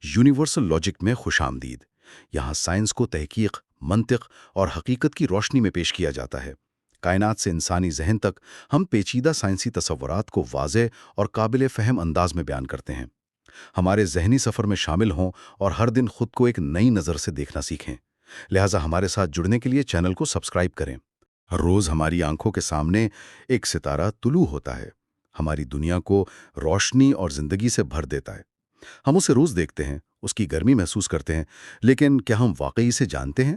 Universal logic میں خوش آمدید۔ یہاں سائنس کو تحقیق، منطق اور حقیقت کی روشنی میں پیش کیا جاتا ہے۔ کائنات سے انسانی ذہن تک ہم پیچیدہ سائنسی تصورات کو واضح اور قابل فہم انداز میں بیان کرتے ہیں۔ ہمارے ذہنی سفر میں شامل ہوں اور ہر دن خود کو ایک نئی نظر سے دیکھنا سیکھیں۔ لہٰذا ہمارے ساتھ جڑنے کے لیے چینل کو سبسکرائب کریں۔ ہر روز ہماری آنکھوں کے سامنے ایک ستارہ طلوع ہوتا ہے، ہماری دنیا کو روشنی اور زندگی سے بھر دیتا ہے۔ ہم اسے روز دیکھتے ہیں، اس کی گرمی محسوس کرتے ہیں، لیکن کیا ہم واقعی اسے جانتے ہیں؟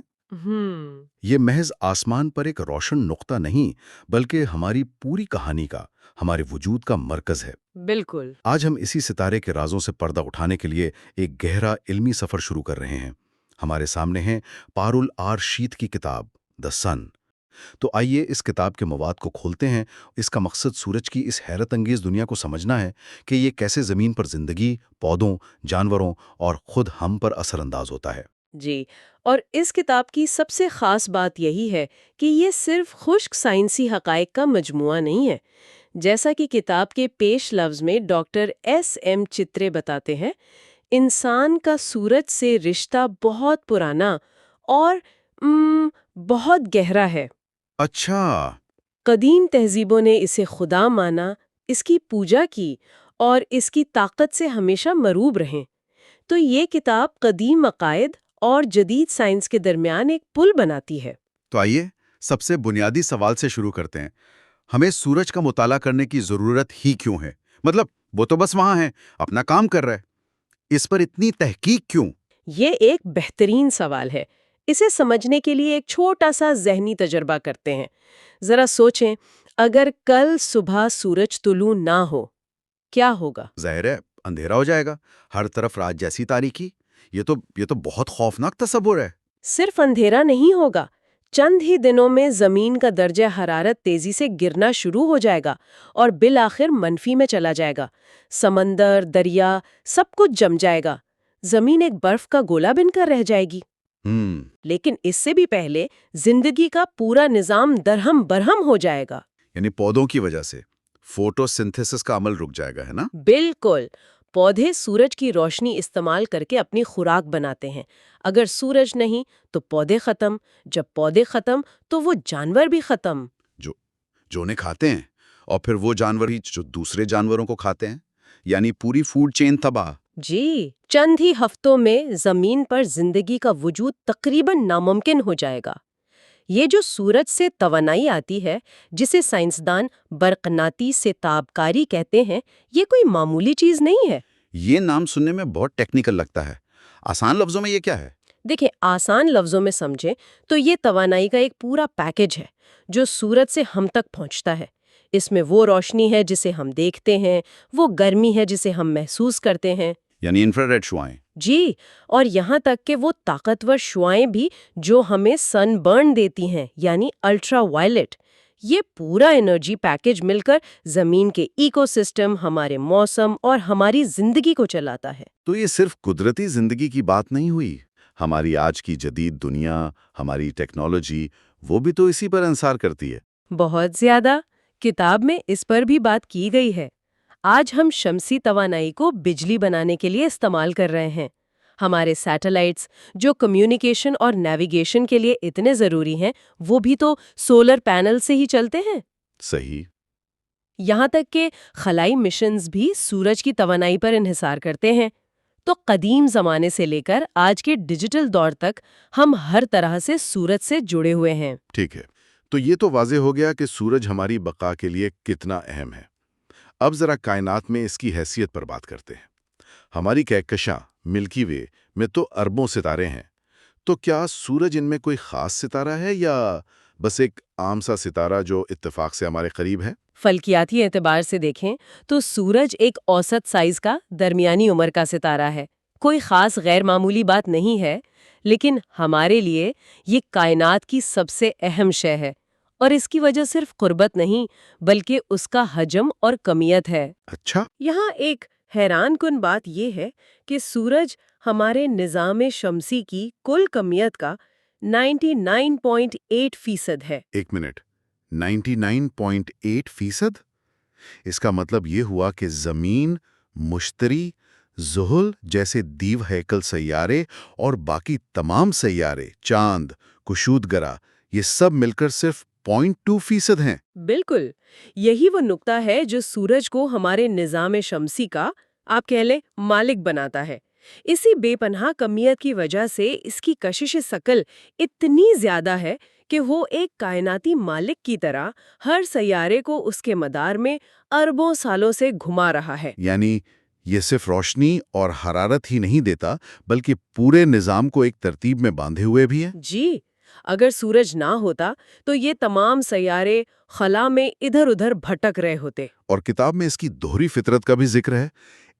یہ محض آسمان پر ایک روشن نقطہ نہیں، بلکہ ہماری پوری کہانی کا، ہمارے وجود کا مرکز ہے۔ بالکل۔ آج ہم اسی ستارے کے رازوں سے پردہ اٹھانے کے لیے ایک گہرا علمی سفر شروع کر رہے ہیں۔ ہمارے سامنے ہے پارول آر شیت کی کتاب دی سن۔ تو آئیے اس کتاب کے مواد کو کھولتے ہیں۔ اس کا مقصد سورج کی اس حیرت انگیز دنیا کو سمجھنا ہے کہ یہ کیسے زمین پر زندگی، پودوں، جانوروں اور خود ہم پر اثر انداز ہوتا ہے۔ جی، اور اس کتاب کی سب سے خاص بات یہی ہے کہ یہ صرف خشک سائنسی حقائق کا مجموعہ نہیں ہے۔ جیسا کہ کتاب کے پیش لفظ میں ڈاکٹر ایس ایم چترے بتاتے ہیں، انسان کا سورج سے رشتہ بہت پرانا اور بہت گہرا ہے۔ اچھا۔ قدیم تہذیبوں نے اسے خدا مانا، اس کی پوجا کی اور اس کی طاقت سے ہمیشہ مروب رہیں۔ تو یہ کتاب قدیم عقائد اور جدید سائنس کے درمیان ایک پل بناتی ہے۔ تو آئیے سب سے بنیادی سوال سے شروع کرتے ہیں۔ ہمیں سورج کا مطالعہ کرنے کی ضرورت ہی کیوں ہے؟ مطلب وہ تو بس وہاں ہے، اپنا کام کر رہا ہے، اس پر اتنی تحقیق کیوں؟ یہ ایک بہترین سوال ہے۔ اسے سمجھنے کے لیے ایک چھوٹا سا ذہنی تجربہ کرتے ہیں۔ ذرا سوچیں، اگر کل صبح سورج طلوع نہ ہو، کیا ہوگا؟ ظاہر ہے اندھیرا ہو جائے گا، ہر طرف رات جیسی تاریکی۔ یہ تو بہت خوفناک تصور ہے۔ صرف اندھیرا نہیں ہوگا، چند ہی دنوں میں زمین کا درجہ حرارت تیزی سے گرنا شروع ہو جائے گا اور بالآخر منفی میں چلا جائے گا۔ سمندر، دریا، سب کچھ جم جائے گا۔ زمین ایک برف کا گولا بن کر رہ جائے گی۔ لیکن اس سے بھی پہلے زندگی کا پورا نظام درہم برہم ہو جائے گا۔ یعنی پودوں کی وجہ سے فوٹو سنتھیسس کا عمل رک جائے گا، ہے نا؟ بالکل۔ پودے سورج کی روشنی استعمال کر کے اپنی خوراک بناتے ہیں۔ اگر سورج نہیں تو پودے ختم، جب پودے ختم تو وہ جانور بھی ختم۔ جو انہیں کھاتے ہیں، اور پھر وہ جانور ہی جو دوسرے جانوروں کو کھاتے ہیں، یعنی پوری فوڈ چین تباہ۔ جی، چند ہی ہفتوں میں زمین پر زندگی کا وجود تقریباً ناممکن ہو جائے گا۔ یہ جو سورج سے توانائی آتی ہے، جسے سائنسدان برقناطی سے تابکاری کہتے ہیں، یہ کوئی معمولی چیز نہیں ہے۔ یہ نام سننے میں بہت ٹیکنیکل لگتا ہے۔ آسان لفظوں میں یہ کیا ہے؟ دیکھیں، آسان لفظوں میں سمجھیں تو یہ توانائی کا ایک پورا پیکج ہے جو سورج سے ہم تک پہنچتا ہے۔ اس میں وہ روشنی ہے جسے ہم دیکھتے ہیں، وہ گرمی ہے جسے ہم محسوس کرتے ہیں، یعنی انفراریڈ شعاعیں۔ جی، اور یہاں تک کہ وہ طاقتور شعاعیں بھی جو ہمیں سن برن دیتی ہیں، یعنی الٹرا وائلٹ۔ یہ پورا انرجی پیکج مل کر زمین کے ایکو سسٹم، ہمارے موسم اور ہماری زندگی کو چلاتا ہے۔ تو یہ صرف قدرتی زندگی کی بات نہیں ہوئی، ہماری آج کی جدید دنیا، ہماری ٹیکنالوجی، وہ بھی تو اسی پر انحصار کرتی ہے۔ بہت زیادہ۔ کتاب میں اس پر بھی بات کی گئی ہے۔ آج ہم شمسی توانائی کو بجلی بنانے کے لیے استعمال کر رہے ہیں۔ ہمارے سیٹلائٹس جو کمیونیکیشن اور نیویگیشن کے لیے اتنے ضروری ہیں، وہ بھی تو سولر پینل سے ہی چلتے ہیں۔ صحیح۔ یہاں تک کہ خلائی مشنز بھی سورج کی توانائی پر انحصار کرتے ہیں۔ تو قدیم زمانے سے لے کر آج کے ڈیجیٹل دور تک ہم ہر طرح سے سورج سے جڑے ہوئے ہیں۔ ٹھیک ہے، تو یہ تو واضح ہو گیا کہ سورج ہماری بقا کے لیے کتنا اہم ہے۔ اب ذرا کائنات میں اس کی حیثیت پر بات کرتے ہیں۔ ہماری کہکشاں ملکی وے میں تو اربوں ستارے ہیں، تو کیا سورج ان میں کوئی خاص ستارہ ہے یا بس ایک عام سا ستارہ جو اتفاق سے ہمارے قریب ہے؟ فلکیاتی اعتبار سے دیکھیں تو سورج ایک اوسط سائز کا درمیانی عمر کا ستارہ ہے۔ کوئی خاص غیر معمولی بات نہیں ہے، لیکن ہمارے لیے یہ کائنات کی سب سے اہم شے ہے، اور اس کی وجہ صرف قربت نہیں بلکہ اس کا حجم اور کمیت ہے۔ اچھا۔ یہاں ایک حیران کن بات یہ ہے کہ سورج ہمارے نظام شمسی کی کل کمیت کا 99.8% ہے۔ ایک منٹ، 99.8%؟ اس کا مطلب یہ ہوا کہ زمین، مشتری، زحل جیسے دیو ہیکل سیارے اور باقی تمام سیارے، چاند، کشودگرہ، یہ سب مل کر صرف 0.2% ہیں۔ بالکل، یہی وہ نقطہ ہے جو سورج کو ہمارے نظام شمسی کا آپ کہہ لیں مالک بناتا ہے۔ اسی بے پناہ کمیت کی وجہ سے اس کی کشش ثقل اتنی زیادہ ہے کہ وہ ایک کائناتی مالک کی طرح ہر سیارے کو اس کے مدار میں اربوں سالوں سے گھما رہا ہے۔ یعنی یہ صرف روشنی اور حرارت ہی نہیں دیتا، بلکہ پورے نظام کو ایک ترتیب میں باندھے ہوئے بھی ہے۔ جی، اگر سورج نہ ہوتا تو یہ تمام سیارے خلا میں ادھر ادھر بھٹک رہے ہوتے۔ اور کتاب میں اس کی دوہری فطرت کا بھی ذکر ہے۔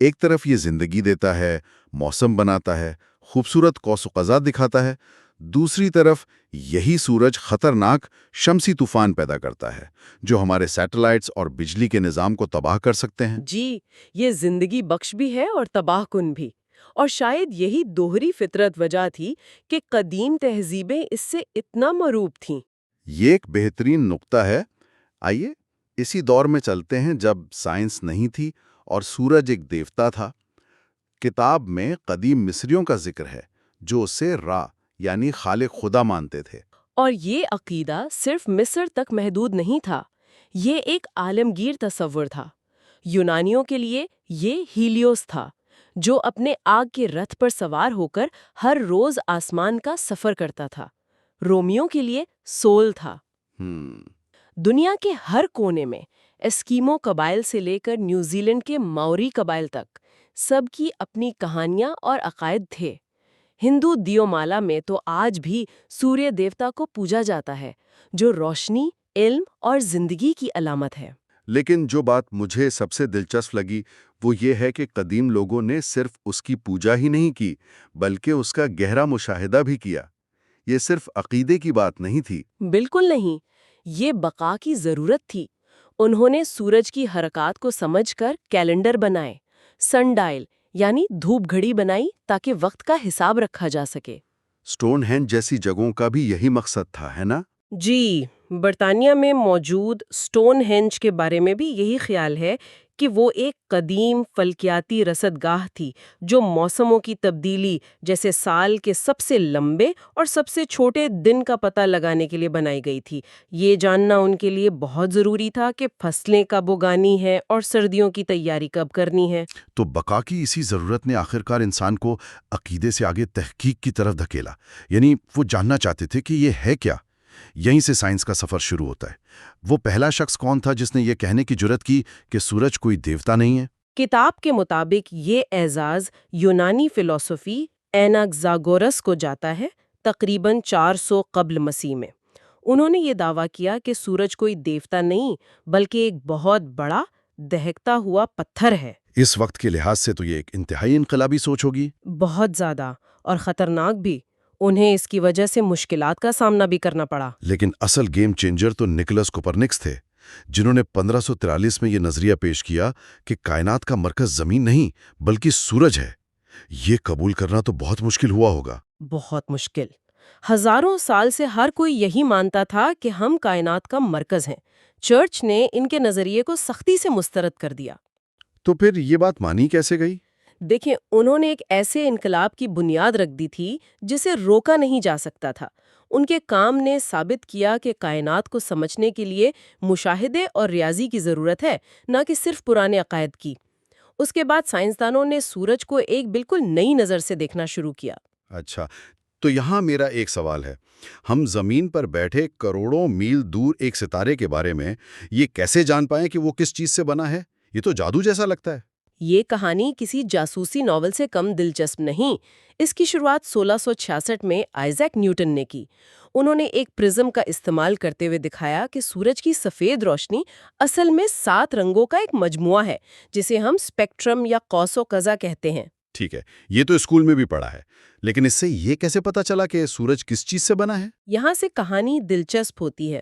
ایک طرف یہ زندگی دیتا ہے، موسم بناتا ہے، خوبصورت قوس و قزح دکھاتا ہے، دوسری طرف یہی سورج خطرناک شمسی طوفان پیدا کرتا ہے جو ہمارے سیٹلائٹس اور بجلی کے نظام کو تباہ کر سکتے ہیں۔ جی، یہ زندگی بخش بھی ہے اور تباہ کن بھی، اور شاید یہی دوہری فطرت وجہ تھی کہ قدیم تہذیبیں اس سے اتنا مرعوب تھیں۔ یہ ایک بہترین نقطہ ہے۔ آئیے اسی دور میں چلتے ہیں جب سائنس نہیں تھی اور سورج ایک دیوتا تھا۔ کتاب میں قدیم مصریوں کا ذکر ہے جو اسے را یعنی خالق خدا مانتے تھے۔ اور یہ عقیدہ صرف مصر تک محدود نہیں تھا، یہ ایک عالمگیر تصور تھا۔ یونانیوں کے لیے یہ ہیلیوس تھا، جو اپنے آگ کے رتھ پر سوار ہو کر ہر روز آسمان کا سفر کرتا تھا۔ رومیوں کے لیے سول تھا۔ دنیا کے ہر کونے میں، ایسکیمو قبائل سے لے کر نیوزی لینڈ کے ماوری قبائل تک، سب کی اپنی کہانیاں اور عقائد تھے۔ ہندو دیومالا میں تو آج بھی سوریہ دیوتا کو پوجا جاتا ہے، جو روشنی، علم اور زندگی کی علامت ہے۔ لیکن جو بات مجھے سب سے دلچسپ لگی وہ یہ ہے کہ قدیم لوگوں نے صرف اس کی پوجا ہی نہیں کی، بلکہ اس کا گہرا مشاہدہ بھی کیا۔ یہ صرف عقیدے کی بات نہیں تھی۔ بالکل نہیں، یہ بقا کی ضرورت تھی۔ انہوں نے سورج کی حرکات کو سمجھ کر کیلنڈر بنائے، سن ڈائل یعنی دھوپ گھڑی بنائی تاکہ وقت کا حساب رکھا جا سکے۔ سٹون ہینج جیسی جگہوں کا بھی یہی مقصد تھا، ہے نا؟ جی، برطانیہ میں موجود سٹون ہینج کے بارے میں بھی یہی خیال ہے کہ وہ ایک قدیم فلکیاتی رصدگاہ تھی جو موسموں کی تبدیلی جیسے سال کے سب سے لمبے اور سب سے چھوٹے دن کا پتہ لگانے کے لیے بنائی گئی تھی۔ یہ جاننا ان کے لیے بہت ضروری تھا کہ فصلیں کب اگانی ہیں اور سردیوں کی تیاری کب کرنی ہے۔ تو بقا کی اسی ضرورت نے آخرکار انسان کو عقیدے سے آگے تحقیق کی طرف دھکیلا۔ یعنی وہ جاننا چاہتے تھے کہ یہ ہے کیا۔ یہیں سے سائنس کا سفر شروع ہوتا ہے۔ وہ پہلا شخص کون تھا جس نے یہ کہنے کی جرات کی کہ سورج کوئی دیوتا نہیں ہے؟ کتاب کے مطابق یہ اعزاز یونانی فلسفی ایناکزاگورس کو جاتا ہے، تقریباً 400 قبل مسیح میں۔ انہوں نے یہ دعویٰ کیا کہ سورج کوئی دیوتا نہیں بلکہ ایک بہت بڑا دہکتا ہوا پتھر ہے۔ اس وقت کے لحاظ سے تو یہ ایک انتہائی انقلابی سوچ ہوگی۔ بہت زیادہ، اور خطرناک بھی۔ انہیں اس کی وجہ سے مشکلات کا سامنا بھی کرنا پڑا۔ لیکن اصل گیم چینجر تو نکولس کوپرنکس تھے، جنہوں نے 1543 میں یہ نظریہ پیش کیا کہ کائنات کا مرکز زمین نہیں بلکہ سورج ہے۔ یہ قبول کرنا تو بہت مشکل ہوا ہوگا۔ بہت مشکل۔ ہزاروں سال سے ہر کوئی یہی مانتا تھا کہ ہم کائنات کا مرکز ہیں۔ چرچ نے ان کے نظریے کو سختی سے مسترد کر دیا۔ تو پھر یہ بات مانی کیسے گئی؟ دیکھیں، انہوں نے ایک ایسے انقلاب کی بنیاد رکھ دی تھی جسے روکا نہیں جا سکتا تھا۔ ان کے کام نے ثابت کیا کہ کائنات کو سمجھنے کے لیے مشاہدے اور ریاضی کی ضرورت ہے، نہ کہ صرف پرانے عقائد کی۔ اس کے بعد سائنسدانوں نے سورج کو ایک بالکل نئی نظر سے دیکھنا شروع کیا۔ اچھا، تو یہاں میرا ایک سوال ہے۔ ہم زمین پر بیٹھے کروڑوں میل دور ایک ستارے کے بارے میں یہ کیسے جان پائیں کہ وہ کس چیز سے بنا ہے؟ یہ تو جادو جیسا لگتا ہے۔ یہ کہانی کسی جاسوسی ناول سے کم دلچسپ نہیں۔ اس کی شروعات 1666 میں آئزیک نیوٹن نے کی۔ انہوں نے ایک پرزم کا استعمال کرتے ہوئے دکھایا کہ سورج کی سفید روشنی اصل میں 7 رنگوں کا ایک مجموعہ ہے، جسے ہم اسپیکٹرم یا قوس و قزح کہتے ہیں۔ ٹھیک ہے، یہ تو اسکول میں بھی پڑھا ہے، لیکن اس سے یہ کیسے پتا چلا کہ سورج کس چیز سے بنا ہے؟ یہاں سے کہانی دلچسپ ہوتی ہے۔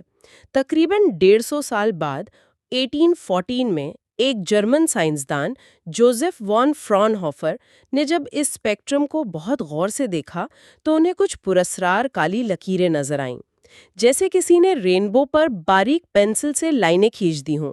تقریباً 150 سال بعد 1814 میں ایک جرمن سائنسدان جوزف وان فران ہوفر نے جب اس اسپیکٹرم کو بہت غور سے دیکھا تو انہیں کچھ پراسرار کالی لکیریں نظر آئیں، جیسے کسی نے رینبو پر باریک پینسل سے لائنیں کھینچ دی ہوں۔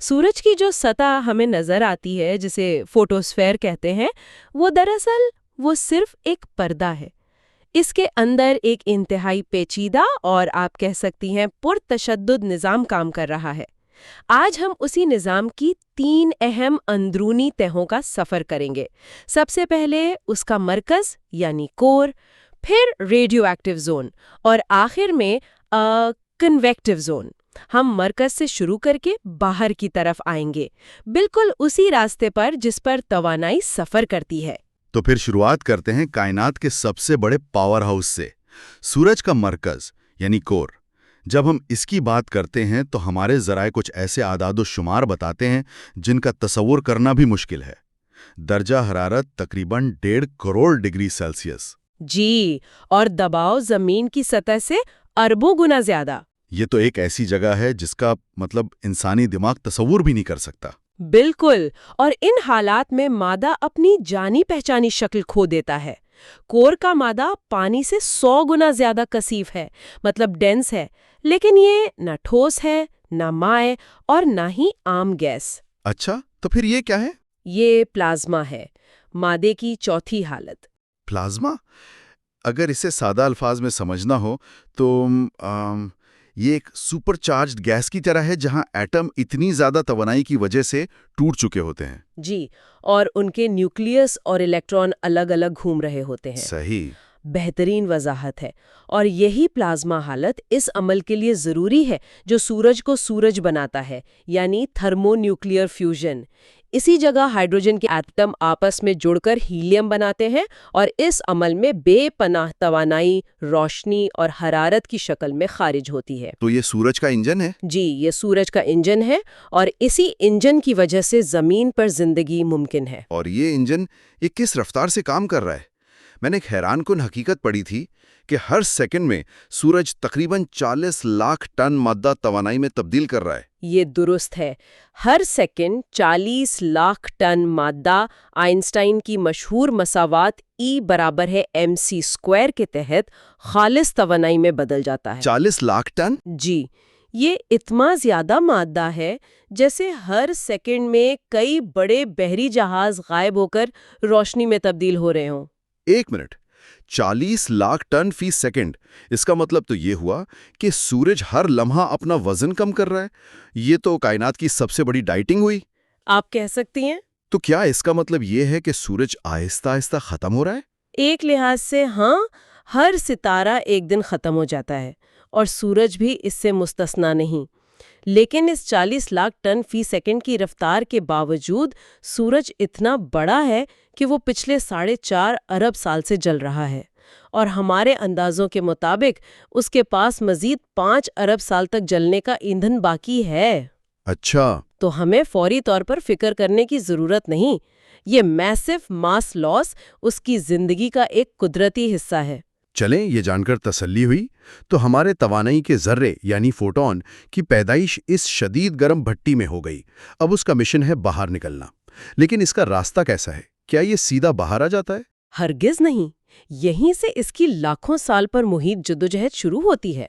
سورج کی جو سطح ہمیں نظر آتی ہے جسے فوٹوسفیر کہتے ہیں، وہ دراصل وہ صرف ایک پردہ ہے۔ اس کے اندر ایک انتہائی پیچیدہ اور آپ کہہ سکتی ہیں پرتشدد نظام کام کر رہا ہے۔ آج ہم اسی نظام کی 3 اہم اندرونی تہوں کا سفر کریں گے۔ سب سے پہلے اس کا مرکز یعنی کور، پھر ریڈیو ایکٹیو زون اور آخر میں کنویکٹیو زون۔ ہم مرکز سے شروع کر کے باہر کی طرف آئیں گے، بالکل اسی راستے پر جس پر توانائی سفر کرتی ہے۔ تو پھر شروعات کرتے ہیں کائنات کے سب سے بڑے پاور ہاؤس سے، سورج کا مرکز یعنی کور۔ جب ہم اس کی بات کرتے ہیں تو ہمارے ذرائع کچھ ایسے اعداد و شمار بتاتے ہیں جن کا تصور کرنا بھی مشکل ہے۔ درجہ حرارت تقریباً 1.5 کروڑ ڈگری سیلسیس۔ جی، اور دباؤ زمین کی سطح سے اربوں گنا زیادہ۔ یہ تو ایک ایسی جگہ ہے جس کا مطلب انسانی دماغ تصور بھی نہیں کر سکتا۔ بالکل، اور ان حالات میں مادہ اپنی جانی پہچانی شکل کھو دیتا ہے۔ کور کا مادہ پانی سے 100 گنا زیادہ کثیف ہے، مطلب ڈینس ہے، لیکن یہ نہ ٹھوس ہے، نہ مائع اور نہ ہی عام گیس۔ اچھا، تو پھر یہ کیا ہے؟ یہ پلازما ہے، مادے کی چوتھی حالت۔ پلازما؟ اگر اسے سادہ الفاظ میں سمجھنا ہو تو یہ ایک سپر چارجڈ گیس کی طرح ہے جہاں ایٹم اتنی زیادہ توانائی کی وجہ سے ٹوٹ چکے ہوتے ہیں۔ جی، اور ان کے نیوکلیس اور الیکٹران الگ الگ گھوم رہے ہوتے ہیں۔ صحیح۔ بہترین وضاحت ہے، اور یہی پلازما حالت اس عمل کے لیے ضروری ہے جو سورج کو سورج بناتا ہے، یعنی تھرمو نیوکلیئر فیوژن۔ اسی جگہ ہائیڈروجن کے ایٹم آپس میں جڑ کر ہیلیم بناتے ہیں اور اس عمل میں بے پناہ توانائی، روشنی اور حرارت کی شکل میں خارج ہوتی ہے۔ تو یہ سورج کا انجن ہے؟ جی، یہ سورج کا انجن ہے، اور اسی انجن کی وجہ سے زمین پر زندگی ممکن ہے۔ اور یہ انجن یہ کس رفتار سے کام کر رہا ہے؟ میں نے ایک حیران کن حقیقت پڑھی تھی کہ ہر سیکنڈ میں سورج تقریباً 40 لاکھ ٹن مادہ توانائی میں تبدیل کر رہا ہے۔ یہ درست ہے، ہر سیکنڈ 40 لاکھ ٹن مادہ آئنسٹائن کی مشہور مساوات E=mc² کے تحت خالص توانائی میں بدل جاتا ہے۔ 40 لاکھ ٹن؟ جی، یہ اتنا زیادہ مادہ ہے جیسے ہر سیکنڈ میں کئی بڑے بحری جہاز غائب ہو کر روشنی میں تبدیل ہو رہے ہوں۔ ایک منٹ، 40 لاکھ ٹن فی سیکنڈ؟ اس کا مطلب تو یہ ہوا کہ سورج ہر لمحہ اپنا وزن کم کر رہا ہے۔ یہ تو کائنات کی سب سے بڑی ڈائٹنگ ہوئی۔ آپ کہہ سکتی ہیں۔ تو کیا اس کا مطلب یہ ہے کہ سورج آہستہ آہستہ ختم ہو رہا ہے؟ ایک لحاظ سے ہاں، ہر ستارہ ایک دن ختم ہو جاتا ہے، اور سورج بھی اس سے مستثنا نہیں۔ لیکن اس 40 لاکھ ٹن فی سیکنڈ کی رفتار کے باوجود سورج اتنا بڑا ہے کہ وہ پچھلے 4.5 ارب سال سے جل رہا ہے، اور ہمارے اندازوں کے مطابق اس کے پاس مزید 5 ارب سال تک جلنے کا ایندھن باقی ہے۔ اچھا۔ تو ہمیں فوری طور پر فکر کرنے کی ضرورت نہیں۔ یہ میسو ماس لاس اس کی زندگی کا ایک قدرتی حصہ ہے۔ چلیں، یہ جان کر تسلی ہوئی۔ تو ہمارے توانائی کے ذرے یعنی فوٹون کی پیدائش اس شدید گرم بھٹی میں ہو گئی۔ اب اس کا مشن ہے باہر نکلنا۔ لیکن اس کا راستہ کیسا ہے؟ کیا یہ سیدھا باہر آ جاتا ہے؟ ہرگز نہیں، یہیں سے اس کی لاکھوں سال پر محیط جدوجہد شروع ہوتی ہے۔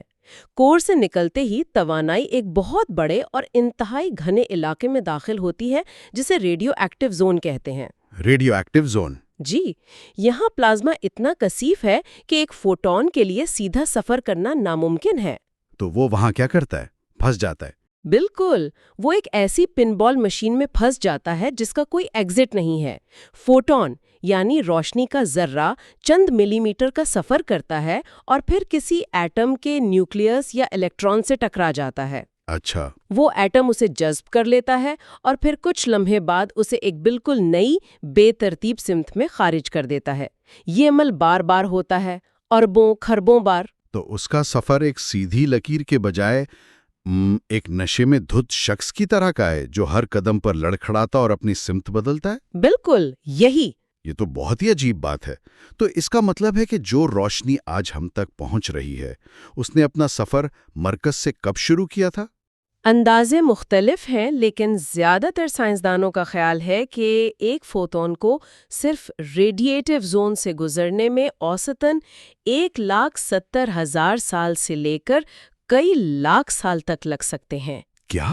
کور سے نکلتے ہی توانائی ایک بہت بڑے اور انتہائی گھنے علاقے میں داخل ہوتی ہے جسے ریڈیو ایکٹیو زون کہتے ہیں۔ Radio active zone? جی، یہاں پلازما اتنا کثیف ہے کہ ایک فوٹون کے لیے سیدھا سفر کرنا ناممکن ہے۔ تو وہ وہاں کیا کرتا ہے؟ پھنس جاتا ہے؟ بالکل، وہ ایک ایسی پن بال مشین میں پھنس جاتا ہے جس کا کوئی ایگزٹ نہیں ہے۔ فوٹون یعنی روشنی کا ذرہ چند ملی میٹر کا سفر کرتا ہے اور پھر کسی ایٹم کے نیوکلیس یا الیکٹران سے ٹکرا جاتا ہے۔ اچھا۔ وہ ایٹم اسے جذب کر لیتا ہے اور پھر کچھ لمحے بعد اسے ایک بالکل نئی بے ترتیب سمت میں خارج کر دیتا ہے۔ یہ عمل بار بار ہوتا ہے، اربوں کھربوں بار۔ تو اس کا سفر ایک سیدھی لکیر کے بجائے ایک نشے میں دھت شخص کی طرح کا ہے جو ہر قدم پر لڑکھڑاتا اور اپنی سمت بدلتا ہے؟ بالکل یہی۔ یہ تو بہت ہی عجیب بات ہے۔ تو اس کا مطلب ہے کہ جو روشنی آج ہم تک پہنچ رہی ہے اس نے اپنا سفر مرکز سے کب شروع کیا تھا؟ اندازے مختلف ہیں، لیکن زیادہ تر سائنسدانوں کا خیال ہے کہ ایک فوٹون کو صرف ریڈیٹیو زون سے گزرنے میں اوسطاً 1,70,000 سال سے لے کر کئی لاکھ سال تک لگ سکتے ہیں۔ کیا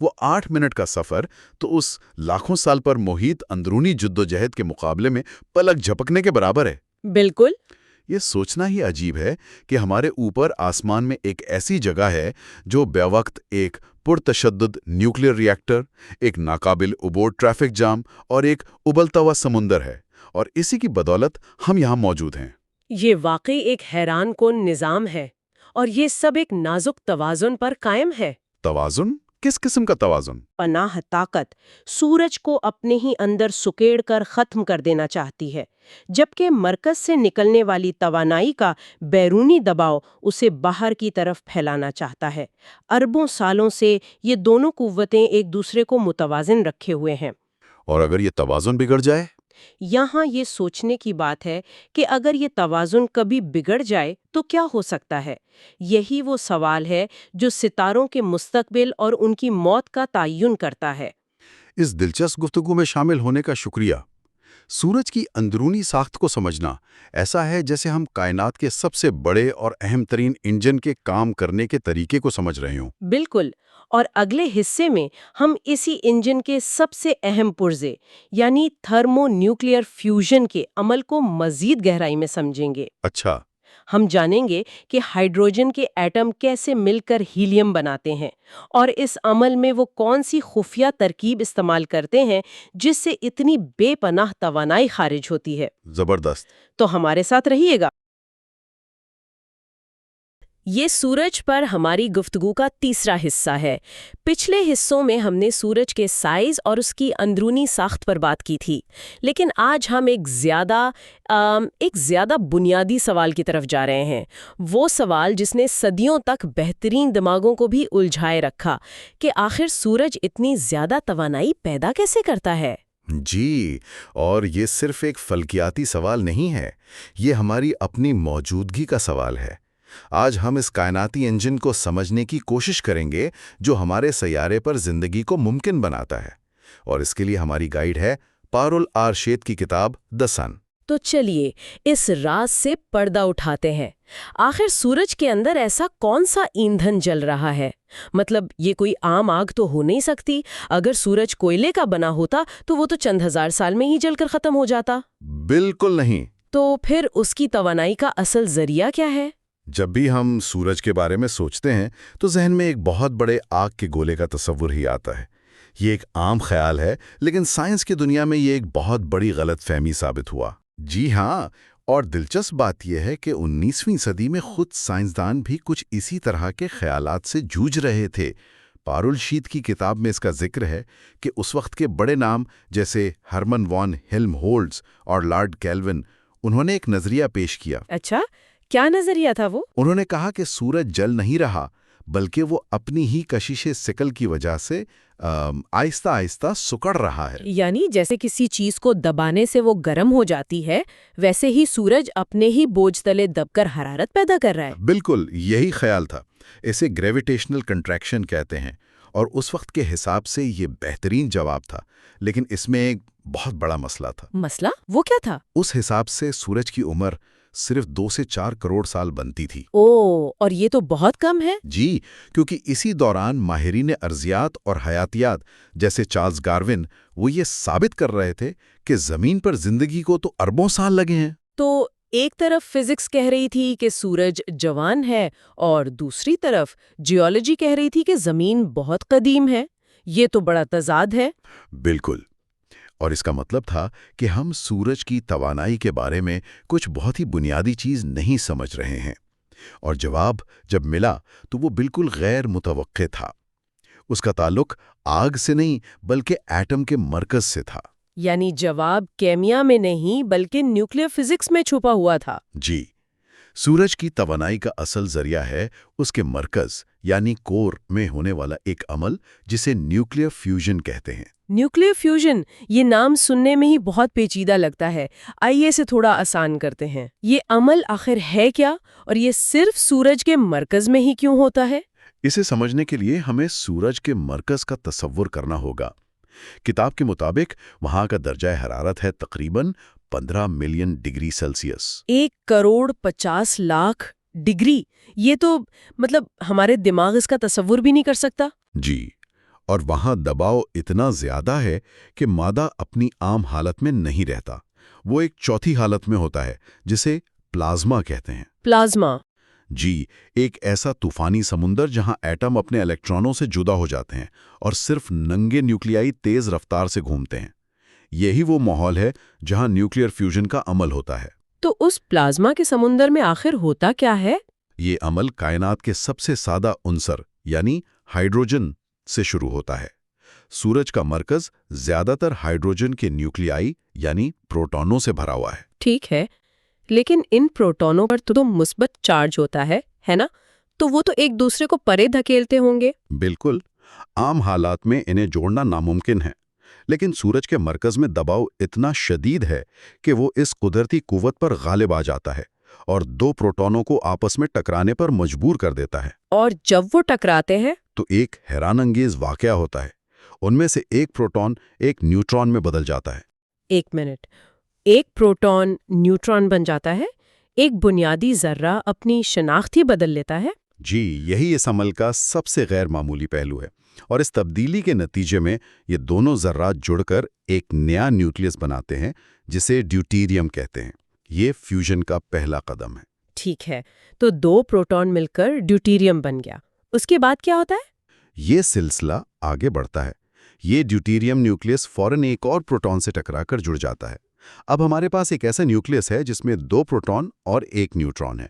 وہ 8 منٹ کا سفر تو اس لاکھوں سال پر محیط اندرونی جدوجہد کے مقابلے میں پلک جھپکنے کے برابر ہے۔ بالکل۔ یہ سوچنا ہی عجیب ہے کہ ہمارے اوپر آسمان میں ایک ایسی جگہ ہے جو بے وقت ایک پرتشدد نیوکلیر ری ایکٹر، ایک ناقابل عبور ٹریفک جام اور ایک ابلتا ہوا سمندر ہے، اور اسی کی بدولت ہم یہاں موجود ہیں۔ یہ واقعی ایک حیران کن نظام ہے، اور یہ سب ایک نازک توازن پر قائم ہے۔ توازن؟ کس قسم کا توازن؟ پناہ طاقت سورج کو اپنے ہی اندر سکیڑ کر ختم کر دینا چاہتی ہے، جبکہ مرکز سے نکلنے والی توانائی کا بیرونی دباؤ اسے باہر کی طرف پھیلانا چاہتا ہے۔ اربوں سالوں سے یہ دونوں قوتیں ایک دوسرے کو متوازن رکھے ہوئے ہیں۔ اور اگر یہ توازن بگڑ جائے؟ یہاں یہ سوچنے کی بات ہے کہ اگر یہ توازن کبھی بگڑ جائے تو کیا ہو سکتا ہے۔ یہی وہ سوال ہے جو ستاروں کے مستقبل اور ان کی موت کا تعین کرتا ہے۔ اس دلچسپ گفتگو میں شامل ہونے کا شکریہ۔ سورج کی اندرونی ساخت کو سمجھنا ایسا ہے جیسے ہم کائنات کے سب سے بڑے اور اہم ترین انجن کے کام کرنے کے طریقے کو سمجھ رہے ہوں۔ بالکل، اور اگلے حصے میں ہم اسی انجن کے سب سے اہم پرزے یعنی تھرمو نیوکلیئر فیوژن کے عمل کو مزید گہرائی میں سمجھیں گے۔ اچھا۔ ہم جانیں گے کہ ہائیڈروجن کے ایٹم کیسے مل کر ہیلیم بناتے ہیں، اور اس عمل میں وہ کون سی خفیہ ترکیب استعمال کرتے ہیں جس سے اتنی بے پناہ توانائی خارج ہوتی ہے۔ زبردست۔ تو ہمارے ساتھ رہیے گا۔ یہ سورج پر ہماری گفتگو کا تیسرا حصہ ہے۔ پچھلے حصوں میں ہم نے سورج کے سائز اور اس کی اندرونی ساخت پر بات کی تھی، لیکن آج ہم ایک زیادہ بنیادی سوال کی طرف جا رہے ہیں۔ وہ سوال جس نے صدیوں تک بہترین دماغوں کو بھی الجھائے رکھا کہ آخر سورج اتنی زیادہ توانائی پیدا کیسے کرتا ہے؟ جی، اور یہ صرف ایک فلکیاتی سوال نہیں ہے، یہ ہماری اپنی موجودگی کا سوال ہے۔ آج ہم اس کائناتی انجن کو سمجھنے کی کوشش کریں گے جو ہمارے سیارے پر زندگی کو ممکن بناتا ہے، اور اس کے لیے ہماری گائیڈ ہے پارول آر شیت کی کتاب دی سن۔ تو چلیے اس راز سے پردہ اٹھاتے ہیں۔ آخر سورج کے اندر ایسا کون سا ایندھن جل رہا ہے؟ مطلب یہ کوئی عام آگ تو ہو نہیں سکتی۔ اگر سورج کوئلے کا بنا ہوتا تو وہ تو چند ہزار سال میں ہی جل کر ختم ہو جاتا۔ بالکل نہیں۔ تو پھر اس کی توانائی کا اصل ذریعہ کیا ہے؟ جب بھی ہم سورج کے بارے میں سوچتے ہیں تو ذہن میں ایک بہت بڑے آگ کے گولے کا تصور ہی آتا ہے۔ یہ ایک عام خیال ہے، لیکن سائنس کی دنیا میں یہ ایک بہت بڑی غلط فہمی ثابت ہوا۔ جی ہاں، اور دلچسپ بات یہ ہے کہ 19ویں صدی میں خود سائنسدان بھی کچھ اسی طرح کے خیالات سے جوجھ رہے تھے۔ پارول شیت کی کتاب میں اس کا ذکر ہے کہ اس وقت کے بڑے نام جیسے ہرمن وان ہیلم ہولٹز اور لارڈ کیلون، انہوں نے ایک نظریہ پیش کیا۔ اچھا، کیا نظریہ تھا وہ؟ انہوں نے کہا کہ سورج جل نہیں رہا، بلکہ وہ اپنی ہی کشش ثقل کی وجہ سے آہستہ آہستہ سکڑ رہا ہے۔ یعنی جیسے کسی چیز کو دبانے سے وہ گرم ہو جاتی ہے، ویسے ہی سورج اپنے ہی بوجھ تلے دب کر حرارت پیدا کر رہا ہے۔ بالکل یہی خیال تھا۔ اسے گریویٹیشنل کنٹریکشن کہتے ہیں، اور اس وقت کے حساب سے یہ بہترین جواب تھا، لیکن اس میں ایک بہت بڑا مسئلہ تھا۔ مسئلہ؟ وہ کیا تھا؟ اس حساب سے سورج کی عمر صرف 2 سے 4 کروڑ سال بنتی تھی۔ اور یہ تو بہت کم ہے۔ جی، کیونکہ اسی دوران ماہرین ارضیات اور حیاتیات جیسے چارلز ڈارون وہ یہ ثابت کر رہے تھے کہ زمین پر زندگی کو تو اربوں سال لگے ہیں۔ تو ایک طرف فزکس کہہ رہی تھی کہ سورج جوان ہے، اور دوسری طرف جیولوجی کہہ رہی تھی کہ زمین بہت قدیم ہے۔ یہ تو بڑا تضاد ہے۔ بالکل، اور اس کا مطلب تھا کہ ہم سورج کی توانائی کے بارے میں کچھ بہت ہی بنیادی چیز نہیں سمجھ رہے ہیں، اور جواب جب ملا تو وہ بالکل غیر متوقع تھا۔ اس کا تعلق آگ سے نہیں بلکہ ایٹم کے مرکز سے تھا۔ یعنی جواب کیمیا میں نہیں بلکہ نیوکلیئر فزکس میں چھپا ہوا تھا۔ جی، سورج کی توانائی کا اصل ذریعہ ہے اس کے مرکز یعنی کور میں ہونے والا ایک عمل جسے نیوکلیئر فیوژن کہتے ہیں۔ نیوکلیئر فیوژن، یہ نام سننے میں ہی بہت پیچیدہ لگتا ہے۔ آئیے اسے تھوڑا آسان کرتے ہیں۔ یہ عمل آخر ہے کیا، اور یہ صرف سورج کے مرکز میں ہی کیوں ہوتا ہے؟ اسے سمجھنے کے لیے ہمیں سورج کے مرکز کا تصور کرنا ہوگا۔ کتاب کے مطابق وہاں کا درجہ حرارت ہے تقریباً 15 ملین ڈگری سیلسیس۔ 1,50,00,000 ڈگری! یہ تو ہمارے دماغ اس کا تصور بھی نہیں کر سکتا۔ جی، اور وہاں دباؤ اتنا زیادہ ہے کہ مادہ اپنی عام حالت میں نہیں رہتا، وہ ایک چوتھی حالت میں ہوتا ہے جسے پلازما کہتے ہیں۔ پلازما؟ جی، ایک ایسا طوفانی سمندر جہاں ایٹم اپنے الیکٹرانوں سے جدا ہو جاتے ہیں اور صرف ننگے نیوکلیائی تیز رفتار سے گھومتے ہیں۔ یہی وہ ماحول ہے جہاں نیوکلیئر فیوژن کا عمل ہوتا ہے۔ تو اس پلازما کے سمندر میں آخر ہوتا کیا ہے؟ یہ عمل کائنات کے سب سے سادہ عنصر یعنی ہائیڈروجن سے شروع ہوتا ہے۔ سورج کا مرکز زیادہ تر ہائیڈروجن کے نیوکلیائی یعنی پروٹونوں سے بھرا ہوا ہے۔ ٹھیک ہے، لیکن ان پروٹونوں پر تو مثبت چارج ہوتا ہے نا؟ تو وہ تو ایک دوسرے کو پرے دھکیلتے ہوں گے۔ بالکل، عام حالات میں انہیں جوڑنا ناممکن ہے، لیکن سورج کے مرکز میں دباؤ اتنا شدید ہے کہ وہ اس قدرتی قوت پر غالب آ جاتا ہے اور دو پروٹونوں کو آپس میں ٹکرانے پر مجبور کر دیتا ہے۔ اور جب وہ ٹکراتے ہیں تو ایک حیران انگیز واقعہ ہوتا ہے، ان میں سے ایک پروٹون ایک نیوٹرون میں بدل جاتا ہے۔ ایک منٹ، ایک پروٹون نیوٹرون بن جاتا ہے؟ ایک بنیادی ذرہ اپنی شناخت ہی بدل لیتا ہے؟ جی، یہی اس عمل کا سب سے غیر معمولی پہلو ہے، اور اس تبدیلی کے نتیجے میں یہ دونوں ذرات جڑ کر ایک نیا نیوکلیس بناتے ہیں جسے ڈیوٹیریم کہتے ہیں۔ یہ فیوژن کا پہلا قدم ہے۔ ٹھیک ہے، تو دو پروٹون مل کر ڈیوٹیریم بن گیا، اس کے بعد کیا ہوتا ہے؟ یہ سلسلہ آگے بڑھتا ہے۔ یہ ڈیوٹیریم نیوکلیس فوراً ایک اور پروٹون سے ٹکرا کر جڑ جاتا ہے۔ اب ہمارے پاس ایک ایسا نیوکلیس ہے جس میں دو پروٹون اور ایک نیوٹرون ہے۔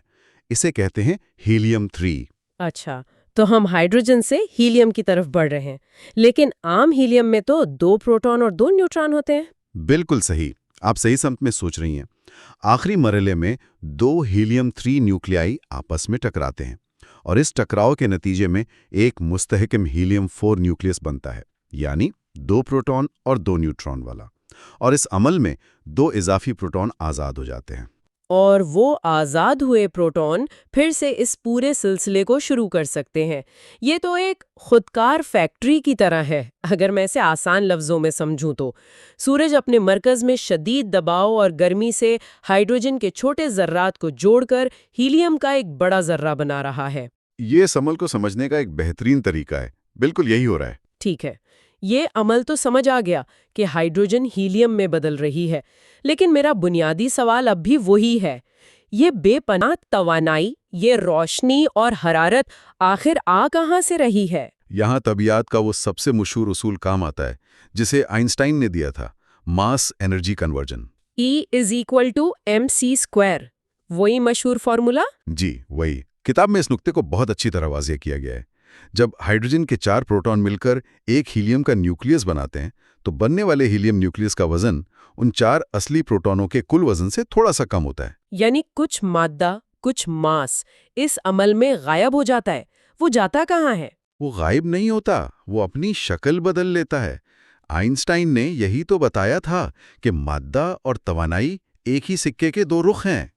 اسے کہتے ہیں ہیلیم 3۔ اچھا، تو ہم ہائیڈروجن سے ہیلیم کی طرف بڑھ رہے ہیں، لیکن عام ہیلیم میں تو دو پروٹون اور دو نیوٹرون ہوتے ہیں۔ بالکل صحیح، آپ صحیح سمت میں سوچ رہی ہیں۔ آخری مرحلے میں دو ہیلیم 3 نیوکلیائی آپس میں ٹکراتے ہیں، اور اس ٹکراؤ کے نتیجے میں ایک مستحکم ہیلیم 4 نیوکلیس بنتا ہے، یعنی دو پروٹون اور دو نیوٹرون والا، اور اس عمل میں دو اضافی پروٹون آزاد ہو جاتے ہیں۔ اور وہ آزاد ہوئے پروٹون پھر سے اس پورے سلسلے کو شروع کر سکتے ہیں۔ یہ تو ایک خودکار فیکٹری کی طرح ہے، اگر میں اسے آسان لفظوں میں سمجھوں تو۔ سورج اپنے مرکز میں شدید دباؤ اور گرمی سے ہائیڈروجن کے چھوٹے ذرات کو جوڑ کر ہیلیم کا ایک بڑا ذرہ بنا رہا ہے۔ یہ اس عمل کو سمجھنے کا ایک بہترین طریقہ ہے۔ بالکل یہی ہو رہا ہے۔ ٹھیک ہے، یہ عمل تو سمجھ آ گیا کہ ہائیڈروجن ہیلیم میں بدل رہی ہے، لیکن میرا بنیادی سوال اب بھی وہی ہے، یہ بے پناہ توانائی، یہ روشنی اور حرارت آخر آ کہاں سے رہی ہے؟ یہاں طبیعت کا وہ سب سے مشہور اصول کام آتا ہے جسے آئنسٹائن نے دیا تھا، ماس انرجی کنورژن۔ E=mc²، وہی مشہور فارمولا؟ جی وہی۔ کتاب میں اس نقطے کو بہت اچھی طرح واضح کیا گیا ہے۔ جب ہائیڈروجن کے 4 پروٹون مل کر ایک ہیلیم کا نیوکلیس بناتے ہیں تو بننے والے ہیلیم نیوکلیس کا وزن ان 4 اصلی پروٹونوں کے کل وزن سے تھوڑا سا کم ہوتا ہے۔ یعنی کچھ مادہ، کچھ ماس اس عمل میں غائب ہو جاتا ہے۔ وہ جاتا کہاں ہے؟ وہ غائب نہیں ہوتا، وہ اپنی شکل بدل لیتا ہے۔ آئنسٹائن نے یہی تو بتایا تھا کہ مادہ اور توانائی ایک ہی سکے کے دو رخ ہیں۔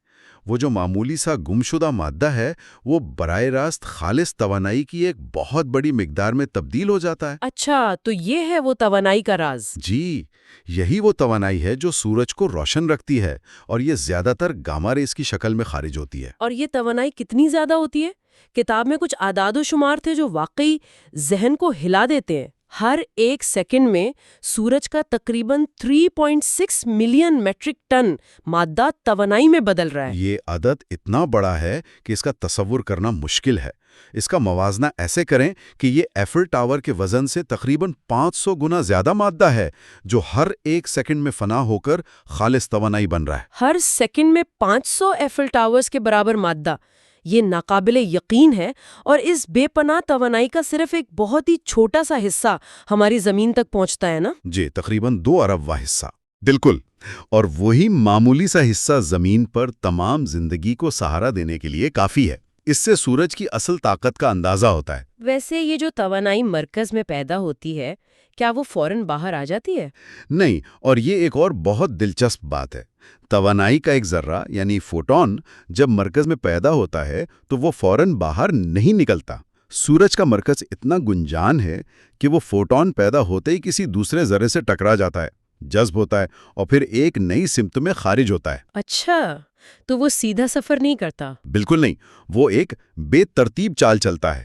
وہ جو معمولی سا گمشدہ مادہ ہے وہ براہ راست خالص توانائی کی ایک بہت بڑی مقدار میں تبدیل ہو جاتا ہے۔ اچھا، تو یہ ہے وہ توانائی کا راز؟ جی، یہی وہ توانائی ہے جو سورج کو روشن رکھتی ہے، اور یہ زیادہ تر گاما ریز کی شکل میں خارج ہوتی ہے۔ اور یہ توانائی کتنی زیادہ ہوتی ہے؟ کتاب میں کچھ اعداد و شمار تھے جو واقعی ذہن کو ہلا دیتے ہیں۔ ہر ایک سیکنڈ میں سورج کا تقریباً 3.6 ملین میٹرک ٹن مادہ توانائی میں بدل رہا ہے۔ یہ عدد اتنا بڑا ہے کہ اس کا تصور کرنا مشکل ہے۔ اس کا موازنہ ایسے کریں کہ یہ ایفل ٹاور کے وزن سے تقریباً 500 گنا زیادہ مادہ ہے جو ہر ایک سیکنڈ میں فنا ہو کر خالص توانائی بن رہا ہے۔ ہر سیکنڈ میں 500 ایفل ٹاورز کے برابر مادہ، یہ ناقابل یقین ہے، اور اس بے پناہ توانائی کا صرف ایک بہت ہی چھوٹا سا حصہ ہماری زمین تک پہنچتا ہے نا؟ جی، تقریباً 2 ارب واں حصہ۔ بالکل، اور وہی معمولی سا حصہ زمین پر تمام زندگی کو سہارا دینے کے لیے کافی ہے۔ اس سے سورج کی اصل طاقت کا اندازہ ہوتا ہے۔ ویسے یہ جو توانائی مرکز میں پیدا ہوتی ہے، کیا وہ فوراً باہر آ جاتی ہے؟ نہیں، اور یہ ایک اور بہت دلچسپ بات ہے۔ توانائی کا ایک ذرہ یعنی فوٹون جب مرکز میں پیدا ہوتا ہے تو وہ فوراً باہر نہیں نکلتا۔ سورج کا مرکز اتنا گنجان ہے کہ وہ فوٹون پیدا ہوتے ہی کسی دوسرے ذرے سے ٹکرا جاتا ہے، جذب ہوتا ہے اور پھر ایک نئی سمت میں خارج ہوتا ہے۔ اچھا، تو وہ سیدھا سفر نہیں کرتا؟ بالکل نہیں، وہ ایک بے ترتیب چال چلتا ہے۔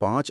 5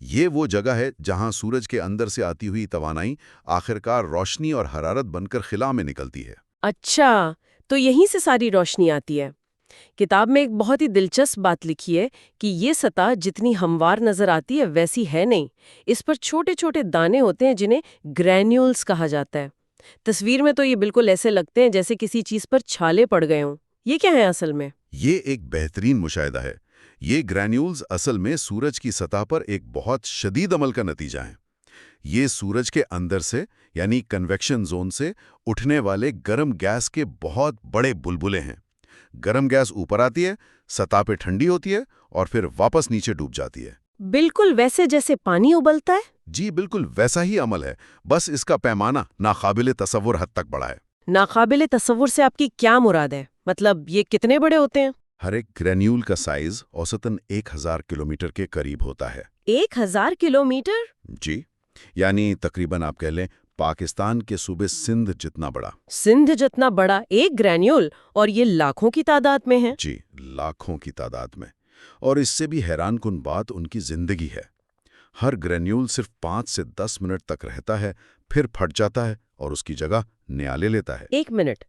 یہ وہ جگہ ہے جہاں سورج کے اندر سے آتی ہوئی توانائی آخرکار روشنی اور حرارت بن کر خلا میں نکلتی ہے۔ اچھا، تو یہیں سے ساری روشنی آتی ہے۔ کتاب میں ایک بہت ہی دلچسپ بات لکھی ہے کہ یہ سطح جتنی ہموار نظر آتی ہے ویسی ہے نہیں، اس پر چھوٹے چھوٹے دانے ہوتے ہیں جنہیں گرینیولز کہا جاتا ہے۔ تصویر میں تو یہ بالکل ایسے لگتے ہیں جیسے کسی چیز پر چھالے پڑ گئے ہوں۔ یہ کیا ہے اصل میں؟ یہ ایک بہترین مشاہدہ ہے۔ یہ گرینیولز اصل میں سورج کی سطح پر ایک بہت شدید عمل کا نتیجہ ہیں۔ یہ سورج کے اندر سے یعنی کنویکشن زون سے اٹھنے والے گرم گیس کے بہت بڑے بلبلے ہیں۔ گرم گیس اوپر آتی ہے، سطح پہ ٹھنڈی ہوتی ہے اور پھر واپس نیچے ڈوب جاتی ہے۔ بالکل ویسے جیسے پانی ابلتا ہے؟ جی بالکل ویسا ہی عمل ہے، بس اس کا پیمانہ ناقابل تصور حد تک بڑا ہے۔ ناقابل تصور سے آپ کی کیا مراد ہے؟ مطلب یہ کتنے بڑے ہوتے ہیں؟ ہر ایک گرینیول کا سائز اوسطاً 1000 کلومیٹر کے قریب ہوتا ہے۔ 1000 کلومیٹر؟ جی، یعنی تقریباً آپ کہہ لیں پاکستان کے صوبے سندھ جتنا بڑا۔ سندھ جتنا بڑا ایک گرینیول، اور یہ لاکھوں کی تعداد میں ہے؟ جی، لاکھوں کی تعداد میں۔ اور اس سے بھی حیران کن بات ان کی زندگی ہے۔ ہر گرینیول صرف 5 سے 10 منٹ تک رہتا ہے، پھر پھٹ جاتا ہے اور اس کی جگہ نیا لے لیتا ہے۔ 1 منٹ؟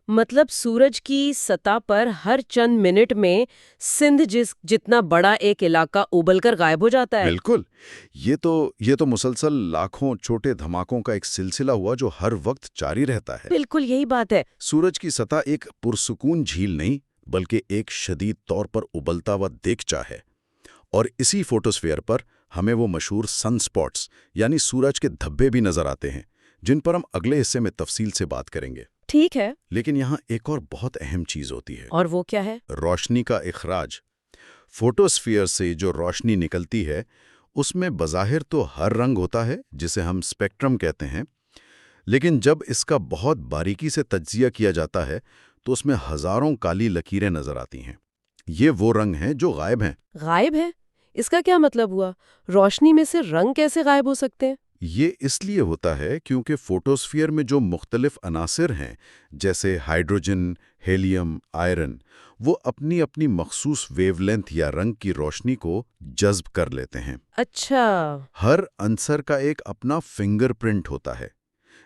مطلب سورج کی سطح پر ہر چند منٹ میں سندھ جتنا بڑا ایک علاقہ ابل کر غائب ہو جاتا ہے؟ بالکل، یہ تو مسلسل لاکھوں چھوٹے دھماکوں کا ایک سلسلہ ہوا جو ہر وقت جاری رہتا ہے۔ بالکل یہی بات ہے۔ سورج کی سطح ایک پرسکون جھیل نہیں بلکہ ایک شدید طور پر ابلتا ہوا دیگچہ ہے، اور اسی فوٹوسفیئر پر ہمیں وہ مشہور سن سپاٹس یعنی سورج کے دھبے بھی نظر آتے ہیں، جن پر ہم اگلے حصے میں تفصیل سے بات کریں گے۔ ٹھیک ہے۔ لیکن یہاں ایک اور بہت اہم چیز ہوتی ہے، اور وہ کیا ہے؟ روشنی کا اخراج۔ فوٹوسفیئر سے جو روشنی نکلتی ہے اس میں بظاہر تو ہر رنگ ہوتا ہے جسے ہم اسپیکٹرم کہتے ہیں، لیکن جب اس کا بہت باریکی سے تجزیہ کیا جاتا ہے تو اس میں ہزاروں کالی لکیریں نظر آتی ہیں۔ یہ وہ رنگ ہیں جو غائب ہیں۔ غائب ہے؟ اس کا کیا مطلب ہوا؟ روشنی میں سے رنگ کیسے غائب ہو سکتے ہیں؟ یہ اس لیے ہوتا ہے کیونکہ فوٹوسفیئر میں جو مختلف عناصر ہیں جیسے ہائیڈروجن، ہیلیم، آئرن، وہ اپنی اپنی مخصوص ویو لینتھ یا رنگ کی روشنی کو جذب کر لیتے ہیں۔ اچھا۔ ہر عنصر کا ایک اپنا فنگر پرنٹ ہوتا ہے۔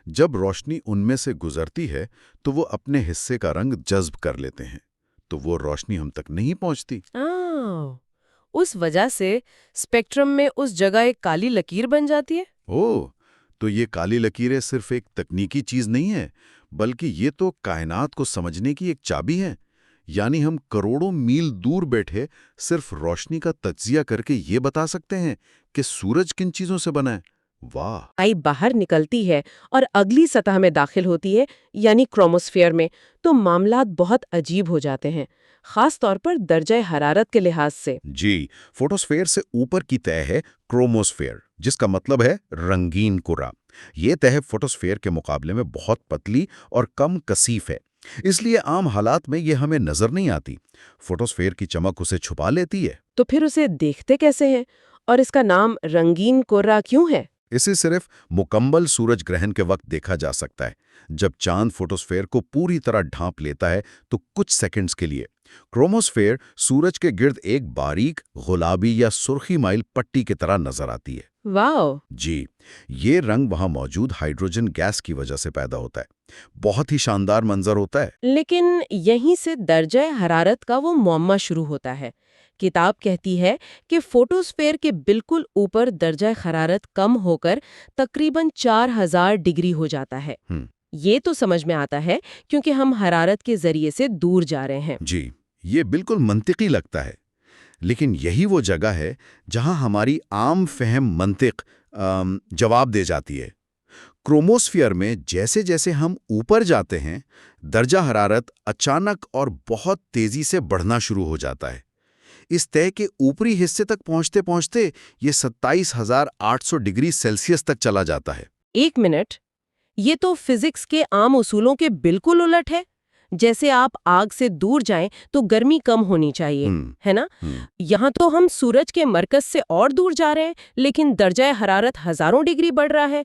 جب روشنی ان میں سے گزرتی ہے تو وہ اپنے حصے کا رنگ جذب کر لیتے ہیں، تو وہ روشنی ہم تک نہیں پہنچتی۔ اس وجہ سے اسپیکٹرم میں اس جگہ ایک کالی لکیر بن جاتی ہے؟ تو یہ کالی لکیریں صرف ایک تکنیکی چیز نہیں ہے، بلکہ یہ تو کائنات کو سمجھنے کی ایک چابی ہے۔ یعنی ہم کروڑوں میل دور بیٹھے صرف روشنی کا تجزیہ کر کے یہ بتا سکتے ہیں کہ سورج کن چیزوں سے بنا ہے۔ واہ! آئی باہر نکلتی ہے اور اگلی سطح میں داخل ہوتی ہے، یعنی کروموسفیئر میں، تو معاملات بہت عجیب ہو جاتے ہیں، خاص طور پر درجہ حرارت کے لحاظ سے۔ جی، فوٹوسفیئر سے اوپر کی تہہ ہے کروموسفیئر، جس کا مطلب ہے رنگین کرہ۔ یہ تہہ فوٹوسفیئر کے مقابلے میں بہت پتلی اور کم کثیف ہے، اس لیے عام حالات میں یہ ہمیں نظر نہیں آتی۔ فوٹوسفیئر کی چمک اسے چھپا لیتی ہے۔ تو پھر اسے دیکھتے کیسے ہیں؟ اور اس کا نام رنگین کرہ کیوں ہے؟ اسے صرف مکمل سورج گرہن کے وقت دیکھا جا سکتا ہے۔ جب چاند فوٹوسفیئر کو پوری طرح ڈھانپ لیتا ہے تو کچھ سیکنڈز کے لیے کروموسفیئر سورج کے گرد ایک باریک گلابی یا سرخی مائل پٹی کی طرح نظر آتی ہے۔ واو! جی، یہ رنگ وہاں موجود ہائیڈروجن گیس کی وجہ سے پیدا ہوتا ہے۔ بہت ہی شاندار منظر ہوتا ہے۔ لیکن یہیں سے درجہ حرارت کا وہ معمہ شروع ہوتا ہے۔ کتاب کہتی ہے کہ فوٹوسفیئر کے بالکل اوپر درجہ حرارت کم ہو کر تقریباً 4000 ڈگری ہو جاتا ہے۔ یہ تو سمجھ میں آتا ہے کیونکہ ہم حرارت کے ذریعے سے دور جا رہے ہیں۔ جی، یہ بالکل منطقی لگتا ہے، لیکن یہی وہ جگہ ہے جہاں ہماری عام فہم منطق جواب دے جاتی ہے۔ کروموسفیئر میں جیسے جیسے ہم اوپر جاتے ہیں، درجہ حرارت اچانک اور بہت تیزی سے بڑھنا شروع ہو جاتا ہے۔ اس تہہ کے اوپری حصے تک پہنچتے پہنچتے یہ 27,800 ڈگری سیلسیس تک چلا جاتا ہے۔ 1 منٹ، یہ تو فزکس کے عام اصولوں کے بالکل الٹ ہے۔ جیسے آپ آگ سے دور جائیں تو گرمی کم ہونی چاہیے، ہے نا؟ یہاں تو ہم سورج کے مرکز سے اور دور جا رہے ہیں، لیکن درجہ حرارت ہزاروں ڈگری بڑھ رہا ہے۔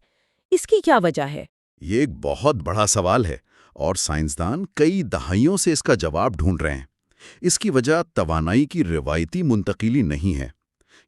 اس کی کیا وجہ ہے؟ یہ ایک بہت بڑا سوال ہے اور سائنسدان کئی دہائیوں سے اس کا جواب ڈھونڈ رہے ہیں۔ اس کی وجہ توانائی کی روایتی منتقلی نہیں ہے۔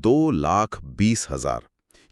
2,20,000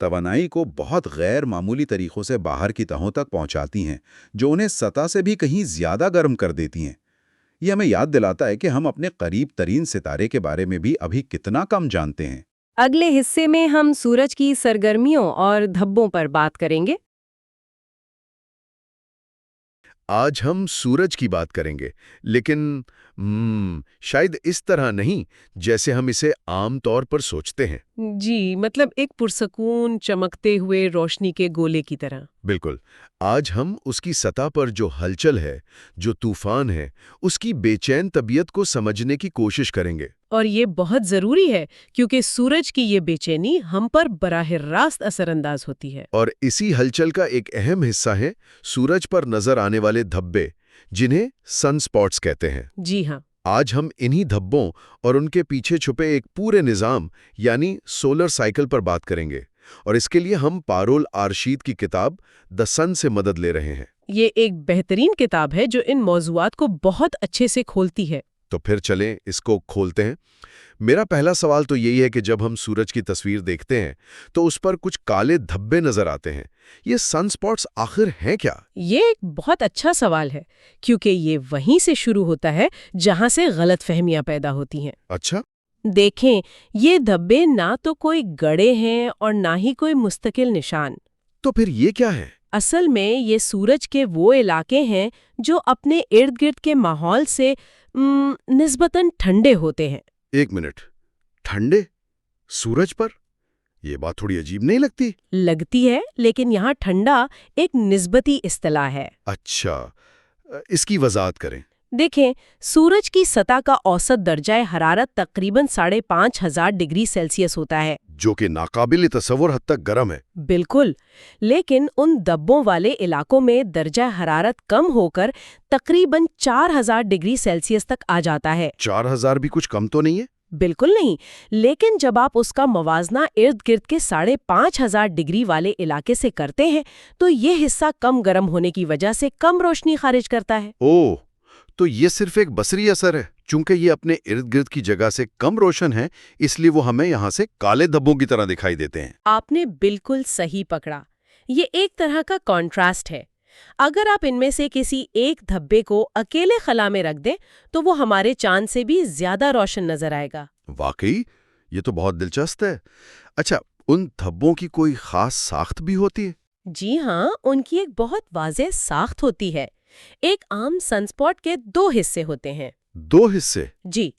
توانائی کو بہت غیر معمولی طریقوں سے باہر کی تہوں تک پہنچاتی ہیں جو انہیں سطح سے بھی کہیں زیادہ گرم کر دیتی ہیں۔ یہ ہمیں یاد دلاتا ہے کہ ہم اپنے قریب ترین ستارے کے بارے میں بھی ابھی کتنا کم جانتے ہیں۔ اگلے حصے میں ہم سورج کی سرگرمیوں اور دھبوں پر بات کریں گے۔ آج ہم سورج کی بات کریں گے، لیکن شاید اس طرح نہیں جیسے ہم اسے عام طور پر سوچتے ہیں۔ جی، مطلب ایک پرسکون چمکتے ہوئے روشنی کے گولے کی طرح۔ بالکل۔ آج ہم اس کی سطح پر جو ہلچل ہے، جو طوفان ہے، اس کی بے چین طبیعت کو سمجھنے کی کوشش کریں گے۔ اور یہ بہت ضروری ہے کیونکہ سورج کی یہ بے چینی ہم پر براہ راست اثر انداز ہوتی ہے۔ اور اسی ہلچل کا ایک اہم حصہ ہے سورج پر نظر آنے والے دھبے، جنہیں سن سپاٹس کہتے ہیں۔ جی ہاں۔ آج ہم انہی دھبوں اور ان کے پیچھے چھپے ایک پورے نظام یعنی سولر سائیکل پر بات کریں گے، اور اس کے لیے ہم پارول آرشید کی کتاب دی سن سے مدد لے رہے ہیں۔ یہ ایک بہترین کتاب ہے جو ان موضوعات کو بہت اچھے سے کھولتی ہے۔ تو پھر چلیں اس کو کھولتے ہیں۔ میرا پہلا سوال تو یہی ہے کہ جب ہم سورج کی تصویر دیکھتے ہیں تو اس پر کچھ کالے دھبے نظر آتے ہیں۔ یہ سن سپاٹس آخر ہیں کیا؟ یہ ایک بہت اچھا سوال ہے کیونکہ یہ وہیں سے شروع ہوتا ہے جہاں سے غلط فہمیاں پیدا ہوتی ہیں۔ اچھا۔ دیکھیں، یہ دھبے نہ تو کوئی گڑے ہیں اور نہ ہی کوئی مستقل نشان۔ تو پھر یہ کیا ہے؟ اصل میں یہ سورج کے وہ علاقے ہیں جو اپنے ارد گرد کے ماحول سے نسبتاً ٹھنڈے ہوتے ہیں۔ ایک منٹ، ٹھنڈے؟ سورج پر؟ یہ بات تھوڑی عجیب نہیں لگتی؟ لگتی ہے، لیکن یہاں ٹھنڈا ایک نسبتی اصطلاح ہے۔ اچھا، اس کی وضاحت کریں۔ دیکھیں، سورج کی سطح کا اوسط درجہ حرارت تقریباً 5500 ڈگری سیلسیس ہوتا ہے، جو کہ ناقابل تصور حد تک گرم ہے۔ بالکل، لیکن ان دبوں والے علاقوں میں درجہ حرارت کم ہو کر تقریباً 4000 ڈگری سیلسیس تک آ جاتا ہے۔ 4000 بھی کچھ کم تو نہیں ہے؟ بالکل نہیں، لیکن جب آپ اس کا موازنہ ارد گرد کے 5500 ڈگری والے علاقے سے کرتے ہیں تو یہ حصہ کم گرم ہونے کی وجہ سے کم روشنی خارج کرتا ہے۔ اوہ، تو یہ صرف ایک بصری اثر ہے۔ چونکہ یہ اپنے ارد گرد کی جگہ سے کم روشن ہے، اس لیے وہ ہمیں یہاں سے کالے دھبوں کی طرح دکھائی دیتے ہیں۔ آپ نے بالکل صحیح پکڑا۔ یہ ایک طرح کا کنٹراسٹ ہے۔ اگر آپ ان میں سے کسی ایک دھبے کو اکیلے خلا میں رکھ دیں تو وہ ہمارے چاند سے بھی زیادہ روشن نظر آئے گا۔ واقعی یہ تو بہت دلچسپ ہے۔ اچھا، ان دھبوں کی کوئی خاص ساخت بھی ہوتی ہے؟ جی ہاں، ان کی ایک بہت واضح ساخت ہوتی ہے۔ ایک عام سن سپاٹ کے 2 حصے ہوتے ہیں۔ 2 حصے؟ جی،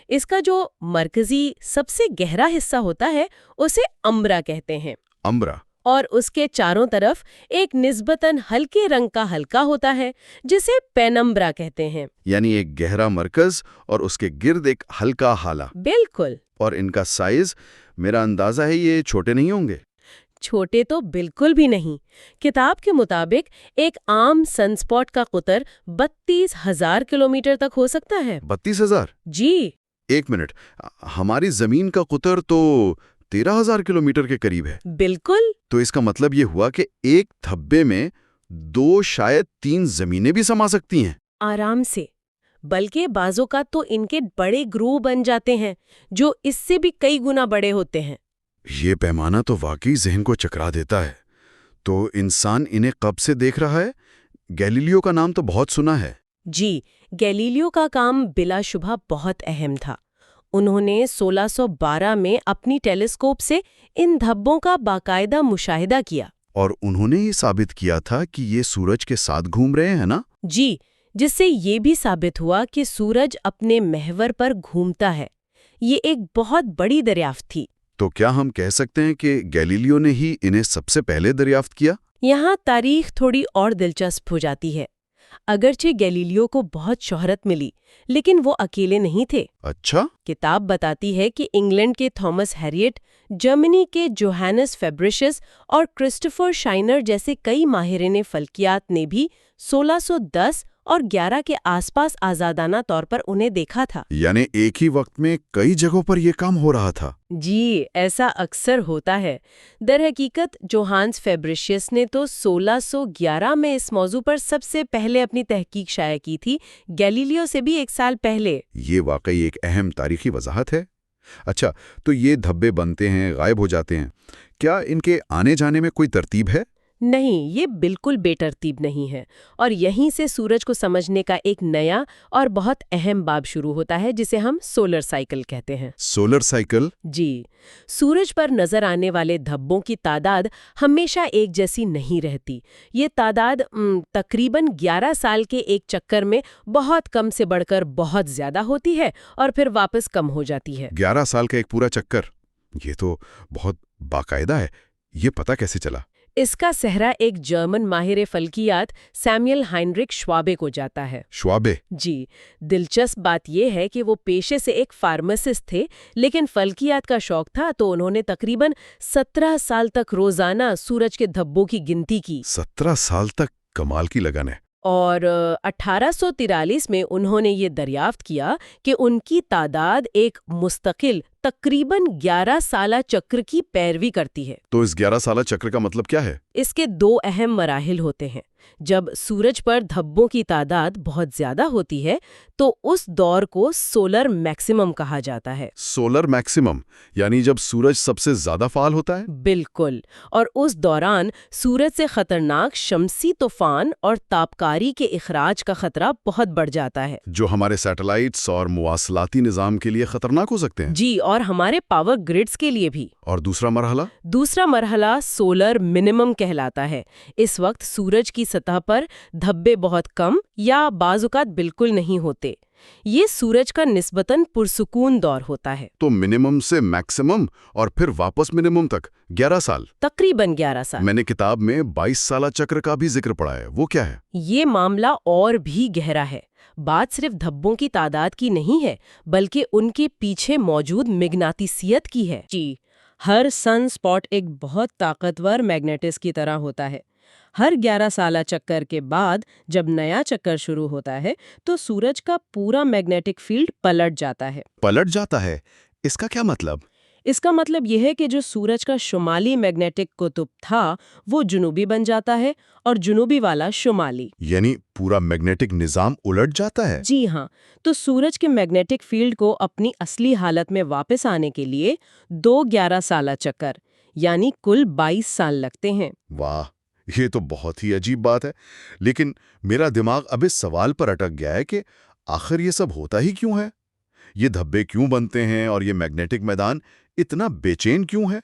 اس کا جو مرکزی سب سے گہرا حصہ ہوتا ہے اسے امبرا کہتے ہیں، امبرا۔ اور اس کے چاروں طرف ایک نسبتاً ہلکے رنگ کا حلقہ ہوتا ہے جسے پینمبرا کہتے ہیں۔ یعنی ایک گہرا مرکز اور اس کے گرد ایک ہلکا حالہ۔ بالکل۔ اور ان کا سائز، میرا اندازہ ہے یہ چھوٹے نہیں ہوں گے؟ چھوٹے تو بالکل بھی نہیں۔ کتاب کے مطابق ایک عام سن سپاٹ کا قطر 32,000 کلومیٹر تک ہو سکتا ہے۔ 32,000؟ جی۔ ایک منٹ، ہماری زمین کا قطر تو 13,000 کلومیٹر کے قریب ہے۔ بالکل۔ تو اس کا مطلب یہ ہوا کہ ایک دھبے میں 2 شاید 3 زمینیں بھی سما سکتی ہیں۔ آرام سے، بلکہ بعض اوقات تو ان کے بڑے گروہ بن جاتے ہیں جو اس سے بھی کئی گنا بڑے ہوتے ہیں۔ یہ پیمانہ تو واقعی ذہن کو چکرا دیتا ہے۔ تو انسان انہیں کب سے دیکھ رہا ہے؟ گیلیلیو کا نام تو بہت سنا ہے۔ جی، گیلیلیو کا کام بلا شبہ بہت اہم تھا۔ انہوں نے 1612 میں اپنی ٹیلیسکوپ سے ان دھبوں کا باقاعدہ مشاہدہ کیا۔ اور انہوں نے یہ ثابت کیا تھا کہ یہ سورج کے ساتھ گھوم رہے ہیں نا؟ جی، جس سے یہ بھی ثابت ہوا کہ سورج اپنے محور پر گھومتا ہے۔ یہ ایک بہت بڑی دریافت تھی۔ تو کیا ہم کہہ سکتے ہیں کہ گیلیلیو نے ہی انہیں سب سے پہلے دریافت کیا؟ یہاں تاریخ تھوڑی اور دلچسپ ہو جاتی ہے۔ اگرچہ گیلیلیو کو بہت شہرت ملی، لیکن وہ اکیلے نہیں تھے۔ اچھا؟ کتاب بتاتی ہے کہ انگلینڈ کے تھامس ہیریٹ، جرمنی کے جوہانس فیبریشس اور کرسٹوفر شائنر جیسے کئی ماہرین فلکیات نے بھی 1610 اور 11 کے آس پاس آزادانہ طور پر انہیں دیکھا تھا۔ یعنی ایک ہی وقت میں کئی جگہوں پر یہ کام ہو رہا تھا۔ جی، ایسا اکثر ہوتا ہے۔ در حقیقت جوہانس فیبریشس نے تو 1611 میں اس موضوع پر سب سے پہلے اپنی تحقیق شائع کی تھی، گیلیلیو سے بھی 1 سال پہلے۔ یہ واقعی ایک اہم تاریخی وضاحت ہے۔ اچھا، تو یہ دھبے بنتے ہیں، غائب ہو جاتے ہیں۔ کیا ان کے آنے جانے میں کوئی ترتیب ہے؟ نہیں، یہ بالکل بے ترتیب نہیں ہے، اور یہیں سے سورج کو سمجھنے کا ایک نیا اور بہت اہم باب شروع ہوتا ہے جسے ہم سولر سائیکل کہتے ہیں۔ Solar cycle? جی، سورج پر نظر آنے والے دھبوں کی تعداد ہمیشہ ایک جیسی نہیں رہتی۔ یہ تعداد تقریباً 11 سال کے ایک چکر میں بہت کم سے بڑھ کر بہت زیادہ ہوتی ہے اور پھر واپس کم ہو جاتی ہے۔ 11 سال کا ایک پورا چکر، یہ تو بہت باقاعدہ ہے۔ یہ پتہ کیسے چلا؟ اس کا سہرا ایک جرمن ماہر فلکیات سیموئل ہائنرک شوابے کو جاتا ہے۔ شوابے؟ جی، دلچسپ بات یہ ہے کہ وہ پیشے سے ایک فارماسسٹ تھے، لیکن فلکیات کا شوق تھا تو انہوں نے تقریباً 17 سال تک روزانہ سورج کے دھبوں کی گنتی کی۔ 17 سال تک؟ کمال کی لگن ہے۔ اور 1843 میں انہوں نے یہ دریافت کیا کہ ان کی تعداد ایک مستقل تقریباً 11 سالہ چکر کی پیروی کرتی ہے۔ تو اس 11 سالہ چکر کا مطلب کیا ہے؟ اس کے 2 اہم مراحل ہوتے ہیں۔ جب سورج پر دھبوں کی تعداد بہت زیادہ ہوتی ہے تو اس دور کو سولر میکسیمم کہا جاتا ہے۔ سولر میکسیمم یعنی جب سورج سب سے زیادہ فعال ہوتا ہے؟ بالکل، اور اس دوران سورج سے خطرناک شمسی طوفان اور تابکاری کے اخراج کا خطرہ بہت بڑھ جاتا ہے، جو ہمارے سیٹلائٹس اور مواصلاتی نظام کے لیے خطرناک ہو سکتے ہیں۔ جی، اور ہمارے پاور گریڈز کے لیے بھی۔ اور دوسرا مرحلہ؟ دوسرا مرحلہ سولر منیمم کہلاتا ہے۔ اس وقت سورج کی سطح پر دھبے بہت کم یا بعض اوقات بالکل نہیں ہوتے۔ یہ سورج کا نسبتاً پرسکون دور ہوتا ہے۔ تو منیمم سے میکسیمم اور پھر واپس منیمم تک 11 سال؟ تقریباً 11 سال۔ میں نے کتاب میں 22 سالہ چکر کا بھی ذکر پڑھا ہے، وہ کیا ہے؟ یہ معاملہ اور بھی گہرا ہے۔ بات صرف دھبوں کی تعداد کی نہیں ہے بلکہ ان کے پیچھے موجود مغناطیسیت کی ہے۔ جی، ہر سن سپاٹ ایک بہت طاقتور میگنیٹس کی طرح ہوتا ہے۔ ہر 11 سالہ چکر کے بعد جب نیا چکر شروع ہوتا ہے تو سورج کا پورا میگنیٹک فیلڈ پلٹ جاتا ہے۔ پلٹ جاتا ہے؟ اس کا کیا مطلب؟ اس کا مطلب یہ ہے کہ جو سورج کا شمالی میگنیٹک قطب تھا وہ جنوبی بن جاتا ہے اور جنوبی والا شمالی۔ یعنی پورا میگنیٹک نظام الٹ جاتا ہے؟ جی ہاں، تو سورج کے میگنیٹک فیلڈ کو اپنی اصلی حالت میں واپس آنے کے لیے 2 11 سالہ چکر یعنی کل 22 سال لگتے ہیں۔ واہ، یہ تو بہت ہی عجیب بات ہے۔ لیکن میرا دماغ اب اس سوال پر اٹک گیا ہے کہ آخر یہ سب ہوتا ہی کیوں ہے؟ یہ دھبے کیوں بنتے ہیں اور یہ میگنیٹک میدان اتنا بے چین کیوں ہے؟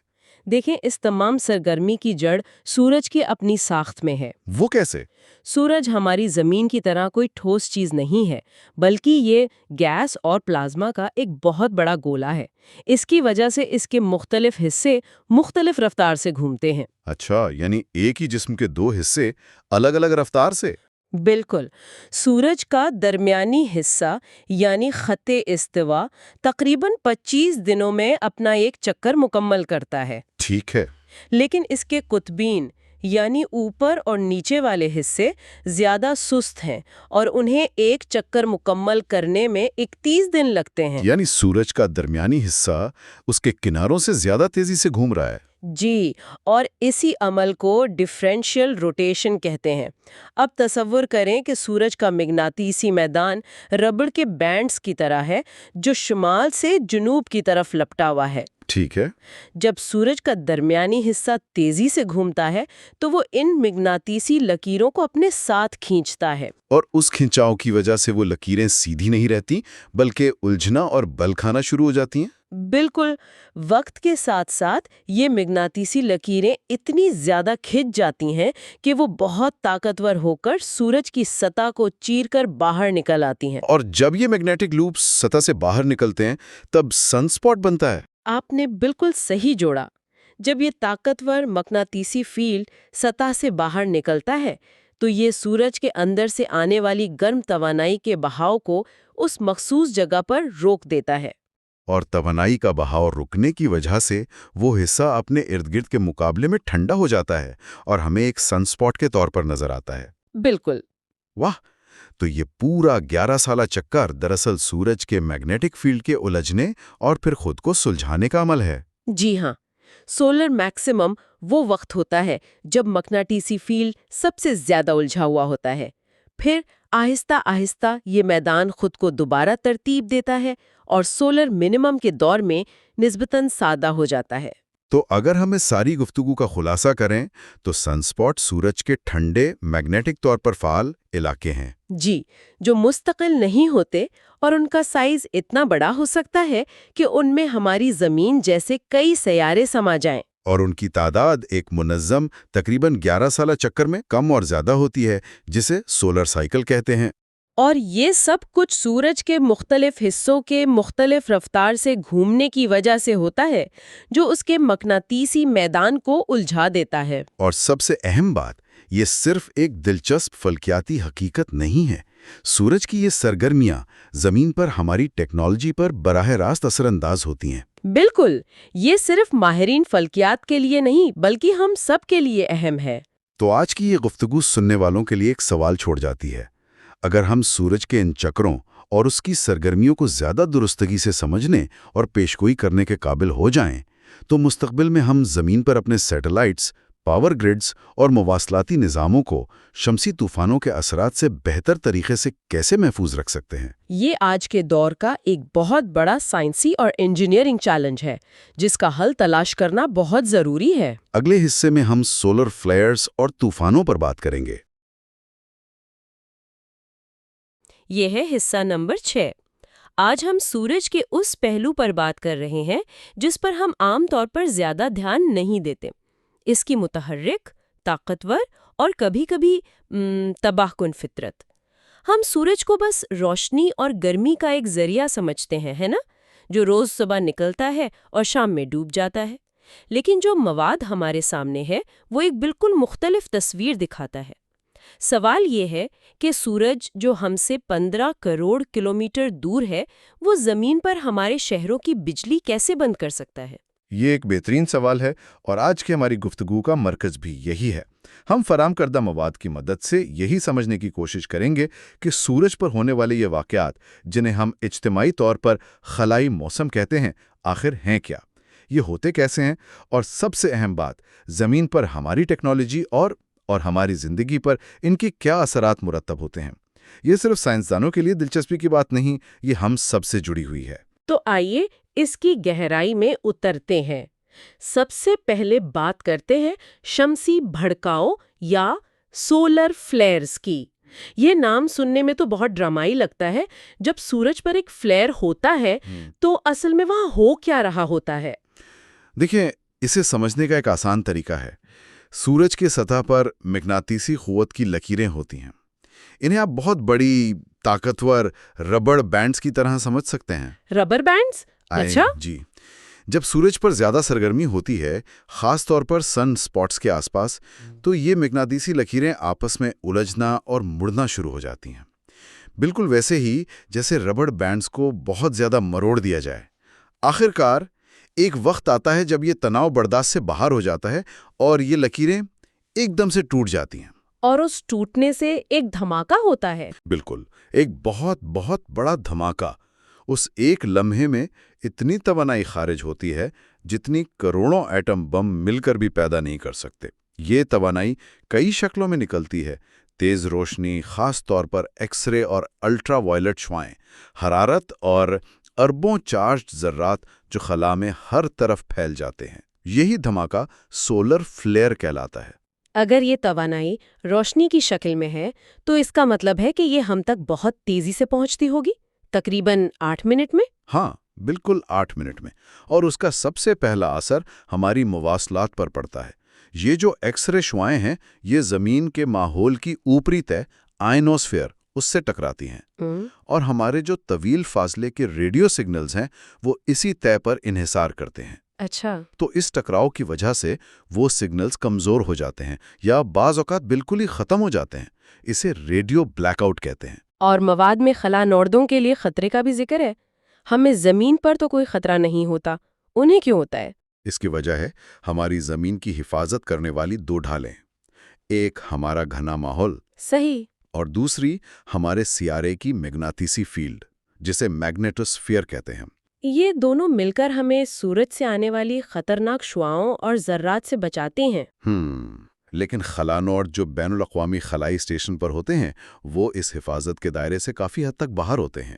دیکھیں، اس تمام سرگرمی کی جڑ سورج کی اپنی ساخت میں ہے۔ وہ کیسے؟ سورج ہماری زمین کی طرح کوئی ٹھوس چیز نہیں ہے، بلکہ یہ گیس اور پلازما کا ایک بہت بڑا گولا ہے۔ اس کی وجہ سے اس کے مختلف حصے مختلف رفتار سے گھومتے ہیں۔ اچھا، یعنی ایک ہی جسم کے 2 حصے الگ الگ رفتار سے؟ بالکل، سورج کا درمیانی حصہ یعنی خط استوا تقریباً 25 دنوں میں اپنا ایک چکر مکمل کرتا ہے۔ ٹھیک ہے۔ لیکن اس کے قطبین یعنی اوپر اور نیچے والے حصے زیادہ سست ہیں اور انہیں ایک چکر مکمل کرنے میں 31 دن لگتے ہیں۔ یعنی سورج کا درمیانی حصہ اس کے کناروں سے زیادہ تیزی سے گھوم رہا ہے۔ جی، اور اسی عمل کو ڈفرینشیل روٹیشن کہتے ہیں۔ اب تصور کریں کہ سورج کا مغناطیسی میدان ربڑ کے بینڈز کی طرح ہے جو شمال سے جنوب کی طرف لپٹا ہوا ہے۔ ٹھیک ہے۔ جب سورج کا درمیانی حصہ تیزی سے گھومتا ہے تو وہ ان مغناطیسی لکیروں کو اپنے ساتھ کھینچتا ہے۔ اور اس کھنچاؤ کی وجہ سے وہ لکیریں سیدھی نہیں رہتی بلکہ الجھنا اور بل کھانا شروع ہو جاتی ہیں۔ بالکل، وقت کے ساتھ ساتھ یہ مغناطیسی لکیریں اتنی زیادہ کھنچ جاتی ہیں کہ وہ بہت طاقتور ہو کر سورج کی سطح کو چیر کر باہر نکل آتی ہیں۔ اور جب یہ میگنیٹک لوپس سطح سے باہر نکلتے ہیں تب سن سپاٹ بنتا ہے۔ آپ نے بالکل صحیح جوڑا۔ جب یہ طاقتور مغناطیسی فیلڈ سطح سے باہر نکلتا ہے تو یہ سورج کے اندر سے آنے والی گرم توانائی کے بہاؤ کو اس مخصوص جگہ پر روک دیتا ہے۔ اور توانائی کا بہاؤ رکنے کی وجہ سے وہ حصہ اپنے ارد گرد کے مقابلے میں ٹھنڈا ہو جاتا ہے اور ہمیں ایک سن سپاٹ کے طور پر نظر آتا ہے۔ بالکل۔ واہ، تو یہ پورا 11 سالہ چکر دراصل سورج کے میگنیٹک فیلڈ کے الجھنے اور پھر خود کو سلجھانے کا عمل ہے۔ جی ہاں، سولر میکسیمم وہ وقت ہوتا ہے جب مغناطیسی فیلڈ سب سے زیادہ الجھا ہوا ہوتا ہے۔ پھر آہستہ آہستہ یہ میدان خود کو دوبارہ ترتیب دیتا ہے اور سولر منیمم کے دور میں نسبتاً سادہ ہو جاتا ہے۔ تو اگر ہم اس ساری گفتگو کا خلاصہ کریں تو سن اسپاٹ سورج کے ٹھنڈے میگنیٹک طور پر فعال علاقے ہیں جی، جو مستقل نہیں ہوتے اور ان کا سائز اتنا بڑا ہو سکتا ہے کہ ان میں ہماری زمین جیسے کئی سیارے سما جائیں۔ اور ان کی تعداد ایک منظم تقریباً 11 سالہ چکر میں کم اور زیادہ ہوتی ہے جسے سولر سائیکل کہتے ہیں۔ اور یہ سب کچھ سورج کے مختلف حصوں کے مختلف رفتار سے گھومنے کی وجہ سے ہوتا ہے، جو اس کے مقناطیسی میدان کو الجھا دیتا ہے۔ اور سب سے اہم بات، یہ صرف ایک دلچسپ فلکیاتی حقیقت نہیں ہے۔ سورج کی یہ سرگرمیاں زمین پر ہماری ٹیکنالوجی پر براہ راست اثر انداز ہوتی ہیں۔ بالکل، یہ صرف ماہرین فلکیات کے لیے نہیں بلکہ ہم سب کے لیے اہم ہے۔ تو آج کی یہ گفتگو سننے والوں کے لیے ایک سوال چھوڑ جاتی ہے۔ اگر ہم سورج کے ان چکروں اور اس کی سرگرمیوں کو زیادہ درستگی سے سمجھنے اور پیشگوئی کرنے کے قابل ہو جائیں تو مستقبل میں ہم زمین پر اپنے سیٹلائٹس، پاور گریڈز اور مواصلاتی نظاموں کو شمسی طوفانوں کے اثرات سے بہتر طریقے سے کیسے محفوظ رکھ سکتے ہیں؟ یہ آج کے دور کا ایک بہت بڑا سائنسی اور انجینئرنگ چیلنج ہے جس کا حل تلاش کرنا بہت ضروری ہے۔ اگلے حصے میں ہم سولر فلیئرز اور طوفانوں پر بات کریں گے۔ یہ ہے حصہ نمبر 6۔ آج ہم سورج کے اس پہلو پر بات کر رہے ہیں جس پر ہم عام طور پر زیادہ دھیان نہیں دیتے، اس کی متحرک، طاقتور اور کبھی کبھی تباہ کن فطرت۔ ہم سورج کو بس روشنی اور گرمی کا ایک ذریعہ سمجھتے ہیں، ہے نا؟ جو روز صبح نکلتا ہے اور شام میں ڈوب جاتا ہے۔ لیکن جو مواد ہمارے سامنے ہے وہ ایک بالکل مختلف تصویر دکھاتا ہے۔ سوال یہ ہے کہ سورج جو ہم سے 15 کروڑ کلومیٹر دور ہے، وہ زمین پر ہمارے شہروں کی بجلی کیسے بند کر سکتا ہے؟ یہ ایک بہترین سوال ہے اور آج کی ہماری گفتگو کا مرکز بھی یہی ہے۔ ہم فراہم کردہ مواد کی مدد سے یہی سمجھنے کی کوشش کریں گے کہ سورج پر ہونے والے یہ واقعات، جنہیں ہم اجتماعی طور پر خلائی موسم کہتے ہیں، آخر ہیں کیا، یہ ہوتے کیسے ہیں، اور سب سے اہم بات، زمین پر ہماری ٹیکنالوجی اور ہماری زندگی پر ان کی کیا اثرات مرتب ہوتے ہیں۔ یہ صرف سائنسدانوں کے لیے دلچسپی کی بات نہیں، یہ ہم سب سے جڑی ہوئی ہے۔ تو آئیے اس کی گہرائی میں اترتے ہیں۔ سب سے پہلے بات کرتے ہیں شمسی بھڑکاؤ یا سولر فلیئرز کی۔ یہ نام سننے میں تو بہت ڈرامائی لگتا ہے۔ جب سورج پر ایک فلیئر ہوتا ہے تو اصل میں وہاں ہو کیا رہا ہوتا ہے؟ دیکھیں، اسے سمجھنے کا ایک آسان طریقہ ہے۔ سورج کی سطح پر مقناطیسی قوت کی لکیریں ہوتی ہیں۔ انہیں آپ بہت بڑی، طاقتور ربڑ بینڈز کی طرح سمجھ سکتے ہیں۔ Rubber bands? اچھا۔ جی، جب سورج پر زیادہ سرگرمی ہوتی ہے، خاص طور پر سن اسپاٹس کے آس پاس، تو یہ مقناطیسی لکیریں آپس میں الجھنا اور مڑنا شروع ہو جاتی ہیں، بالکل ویسے ہی جیسے ربڑ بینڈز کو بہت زیادہ مروڑ دیا جائے۔ آخر کار ایک وقت آتا ہے جب یہ تناؤ برداشت سے باہر ہو جاتا ہے اور یہ لکیریں ایک دم سے ٹوٹ جاتی ہیں۔ اور اس ٹوٹنے سے ایک دھماکہ ہوتا ہے۔ بالکل، ایک بہت بہت بڑا دھماکہ۔ اس ایک لمحے میں اتنی توانائی خارج ہوتی ہے جتنی کروڑوں ایٹم بم مل کر بھی پیدا نہیں کر سکتے۔ یہ توانائی کئی شکلوں میں نکلتی ہے: تیز روشنی، خاص طور پر ایکس رے اور الٹرا وائلٹ شعاعیں، حرارت اور اربوں چارجڈ ذرات جو خلا میں ہر طرف پھیل جاتے ہیں۔ یہی دھماکہ سولر فلیئر کہلاتا ہے۔ اگر یہ توانائی روشنی کی شکل میں ہے تو اس کا مطلب ہے کہ یہ ہم تک بہت تیزی سے پہنچتی ہوگی، تقریباً 8 منٹ میں۔ ہاں، بالکل 8 منٹ میں۔ اور اس کا سب سے پہلا اثر ہماری مواصلات پر پڑتا ہے۔ یہ جو ایکس رے شعاعیں ہیں، یہ زمین کے ماحول کی اوپری تہہ آئنوسفیئر اس سے ٹکراتی ہیں، اور ہمارے جو طویل فاصلے کے ریڈیو سگنلز ہیں وہ اسی تہہ پر انحصار کرتے ہیں۔ اچھا۔ تو اس ٹکراؤ کی وجہ سے وہ سگنلز کمزور ہو جاتے ہیں یا بعض اوقات بالکل ہی ختم ہو جاتے ہیں۔ اسے ریڈیو بلیک آؤٹ کہتے ہیں۔ اور مواد میں خلا نوردوں کے لیے خطرے کا بھی ذکر ہے۔ ہمیں زمین پر تو کوئی خطرہ نہیں ہوتا، انہیں کیوں ہوتا ہے؟ اس کی وجہ ہے ہماری زمین کی حفاظت کرنے والی 2 ڈھالیں، ایک ہمارا گھنا ماحول، صحیح، اور دوسری ہمارے سیارے کی مغناطیسی فیلڈ، جسے میگنیٹوسفیئر کہتے ہیں۔ یہ دونوں مل کر ہمیں سورج سے آنے والی خطرناک شعاؤں اور ذرات سے بچاتے ہیں۔ لیکن خلا نورد جو بین الاقوامی خلائی اسٹیشن پر ہوتے ہیں وہ اس حفاظت کے دائرے سے کافی حد تک باہر ہوتے ہیں۔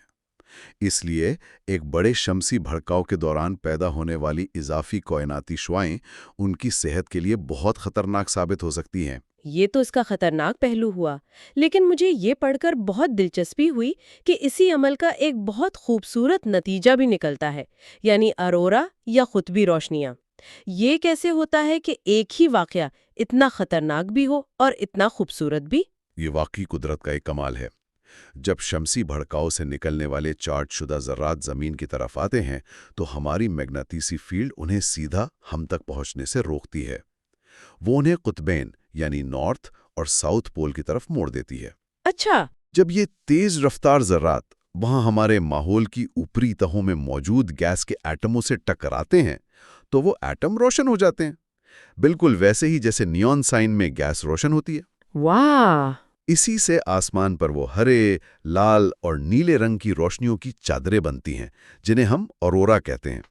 اس لیے ایک بڑے شمسی بھڑکاؤ کے دوران پیدا ہونے والی اضافی کائناتی شعاعیں ان کی صحت کے لیے بہت خطرناک ثابت ہو سکتی ہیں۔ یہ تو اس کا خطرناک پہلو ہوا، لیکن مجھے یہ پڑھ کر بہت دلچسپی ہوئی کہ اسی عمل کا ایک بہت خوبصورت نتیجہ بھی نکلتا ہے، یعنی اروڑا یا قطبی روشنیاں۔ یہ کیسے ہوتا ہے کہ ایک ہی واقعہ اتنا خطرناک بھی ہو اور اتنا خوبصورت بھی؟ یہ واقعی قدرت کا ایک کمال ہے۔ جب شمسی بھڑکاؤ سے نکلنے والے چارج شدہ ذرات زمین کی طرف آتے ہیں تو ہماری میگنیٹیسی فیلڈ انہیں سیدھا ہم تک پہنچنے سے روکتی ہے۔ وہ انہیں قطبین یعنی نارتھ اور ساؤتھ پول کی طرف موڑ دیتی ہے۔ اچھا، جب یہ تیز رفتار ذرات وہاں ہمارے ماحول کی اوپری تہوں میں موجود گیس کے ایٹموں سے ٹکراتے ہیں تو وہ ایٹم روشن ہو جاتے ہیں، بالکل ویسے ہی جیسے نیون سائن میں گیس روشن ہوتی ہے۔ واہ! اسی سے آسمان پر وہ ہرے، لال اور نیلے رنگ کی روشنیوں کی چادریں بنتی ہیں جنہیں ہم اروڑا کہتے ہیں۔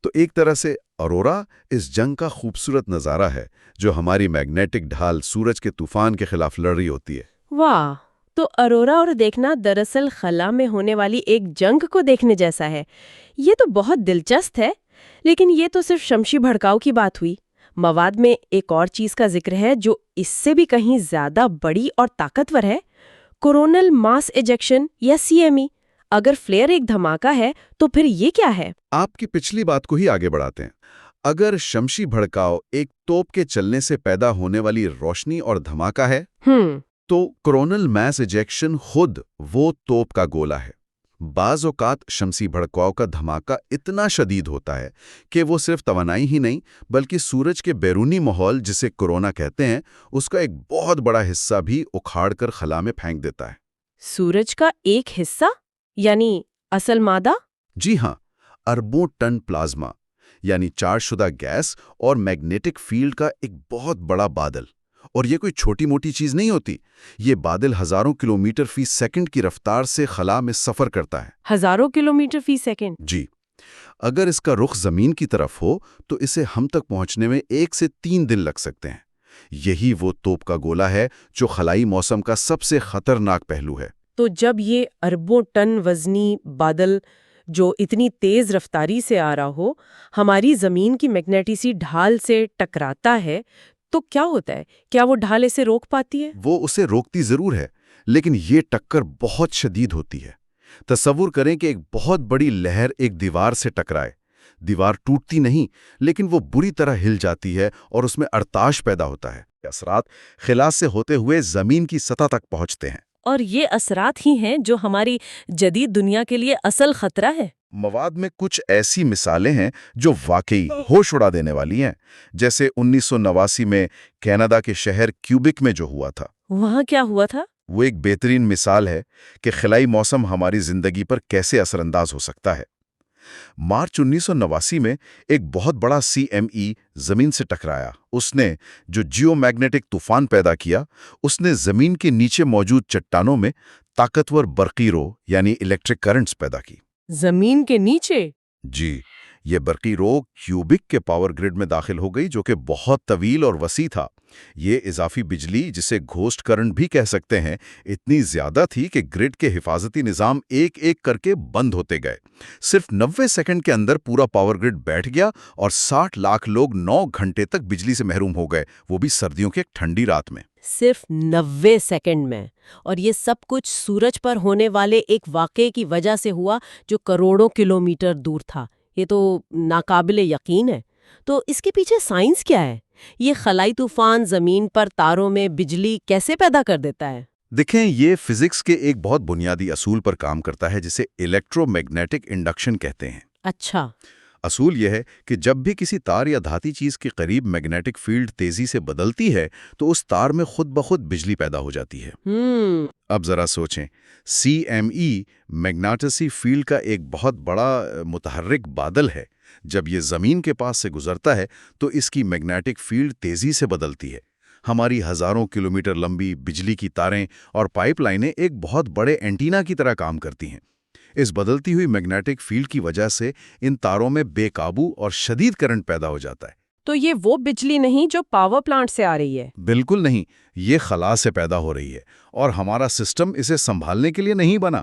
تو ایک طرح سے اروڑا اس جنگ کا خوبصورت نظارہ ہے جو ہماری میگنیٹک ڈھال سورج کے طوفان کے خلاف لڑ رہی ہوتی ہے۔ واہ! تو اروڑا اور دیکھنا دراصل خلا میں ہونے والی ایک جنگ کو دیکھنے جیسا ہے۔ یہ تو بہت دلچسپ ہے، لیکن یہ تو صرف شمسی بھڑکاؤ کی بات ہوئی۔ مواد میں ایک اور چیز کا ذکر ہے جو اس سے بھی کہیں زیادہ بڑی اور طاقتور ہے، کورونل ماس ایجیکشن یا CME۔ اگر فلیئر ایک دھماکہ ہے تو پھر یہ کیا ہے؟ آپ کی پچھلی بات کو ہی آگے بڑھاتے ہیں۔ اگر شمسی بھڑکاؤ ایک توپ کے چلنے سے پیدا ہونے والی روشنی اور دھماکہ ہے تو کورونل ماس ایجیکشن خود وہ توپ کا گولہ ہے۔ بعض اوقات شمسی بھڑکاؤ کا دھماکہ اتنا شدید ہوتا ہے کہ وہ صرف توانائی ہی نہیں بلکہ سورج کے بیرونی ماحول جسے کورونا کہتے ہیں اس کا ایک بہت بڑا حصہ بھی اکھاڑ کر خلا میں پھینک دیتا ہے۔ سورج کا ایک حصہ؟ یعنی اصل مادہ؟ جی ہاں، اربوں ٹن پلازما یعنی چارج شدہ گیس اور میگنیٹک فیلڈ کا ایک بہت بڑا بادل۔ اور یہ کوئی چھوٹی موٹی چیز نہیں ہوتی، یہ بادل ہزاروں کلومیٹر فی سیکنڈ کی رفتار سے خلا میں سفر کرتا ہے۔ ہزاروں کلومیٹر فی سیکنڈ؟ جی، اگر اس کا رخ زمین کی طرف ہو تو اسے ہم تک پہنچنے میں 1 سے 3 دن لگ سکتے ہیں۔ یہی وہ توپ کا گولہ ہے جو خلائی موسم کا سب سے خطرناک پہلو ہے۔ تو جب یہ اربوں ٹن وزنی بادل جو اتنی تیز رفتاری سے آ رہا ہو ہماری زمین کی میگنیٹیسی ڈھال سے ٹکراتا ہے تو کیا ہوتا ہے؟ کیا وہ ڈھال اسے روک پاتی ہے؟ وہ اسے روکتی ضرور ہے، لیکن یہ ٹکر بہت شدید ہوتی ہے۔ تصور کریں کہ ایک بہت بڑی لہر ایک دیوار سے ٹکرائے۔ دیوار ٹوٹتی نہیں، لیکن وہ بری طرح ہل جاتی ہے اور اس میں ارتعاش پیدا ہوتا ہے۔ اثرات خلا سے ہوتے ہوئے زمین کی سطح تک پہنچتے ہیں۔ اور یہ اثرات ہی ہیں جو ہماری جدید دنیا کے لیے اصل خطرہ ہے۔ مواد میں کچھ ایسی مثالیں ہیں جو واقعی ہوش اڑا دینے والی ہیں، جیسے 1989 میں کینیڈا کے شہر کیوبک میں جو ہوا تھا۔ وہاں کیا ہوا تھا؟ وہ ایک بہترین مثال ہے کہ خلائی موسم ہماری زندگی پر کیسے اثر انداز ہو سکتا ہے۔ مارچ 1989 میں ایک بہت بڑا CME زمین سے ٹکرایا۔ اس نے جو جیو میگنیٹک طوفان پیدا کیا، اس نے زمین کے نیچے موجود چٹانوں میں طاقتور برقی رو یعنی الیکٹرک کرنٹس پیدا کی۔ زمین کے نیچے؟ جی، یہ برقی رو کیوبک کے پاور گریڈ میں داخل ہو گئی جو کہ بہت طویل اور وسیع تھا۔ یہ اضافی بجلی جسے گھوسٹ کرنٹ بھی کہہ سکتے ہیں اتنی زیادہ تھی کہ گریڈ کے حفاظتی نظام ایک ایک کر کے بند ہوتے گئے۔ صرف 90 سیکنڈ کے اندر پورا پاور گریڈ بیٹھ گیا اور 60 لاکھ لوگ 9 گھنٹے تک بجلی سے محروم ہو گئے، وہ بھی سردیوں کی ایک ٹھنڈی رات میں۔ صرف 90 سیکنڈ میں، اور یہ سب کچھ سورج پر ہونے والے ایک واقعے کی وجہ سے ہوا جو کروڑوں کلومیٹر دور تھا۔ یہ تو ناقابل یقین ہے۔ تو اس کے پیچھے سائنس کیا ہے؟ یہ خلائی طوفان زمین پر تاروں میں بجلی کیسے پیدا کر دیتا ہے؟ دیکھیں، یہ فزکس کے ایک بہت بنیادی اصول پر کام کرتا ہے جسے الیکٹرو میگنیٹک انڈکشن کہتے ہیں۔ اچھا۔ اصول یہ ہے کہ جب بھی کسی تار یا دھاتی چیز کے قریب میگنیٹک فیلڈ تیزی سے بدلتی ہے تو اس تار میں خود بخود بجلی پیدا ہو جاتی ہے۔ اب ذرا سوچیں، CME میگنیٹیسی فیلڈ کا ایک بہت بڑا متحرک بادل ہے۔ جب یہ زمین کے پاس سے گزرتا ہے تو اس کی میگنیٹک فیلڈ تیزی سے بدلتی ہے۔ ہماری ہزاروں کلومیٹر لمبی بجلی کی تاریں اور پائپ لائنیں ایک بہت بڑے اینٹینا کی طرح کام کرتی ہیں۔ اس بدلتی ہوئی میگنیٹک فیلڈ کی وجہ سے ان تاروں میں بے قابو اور شدید کرنٹ پیدا ہو جاتا ہے۔ تو یہ وہ بجلی نہیں جو پاور پلانٹ سے آ رہی ہے؟ بالکل نہیں، یہ خلا سے پیدا ہو رہی ہے اور ہمارا سسٹم اسے سنبھالنے کے لیے نہیں بنا۔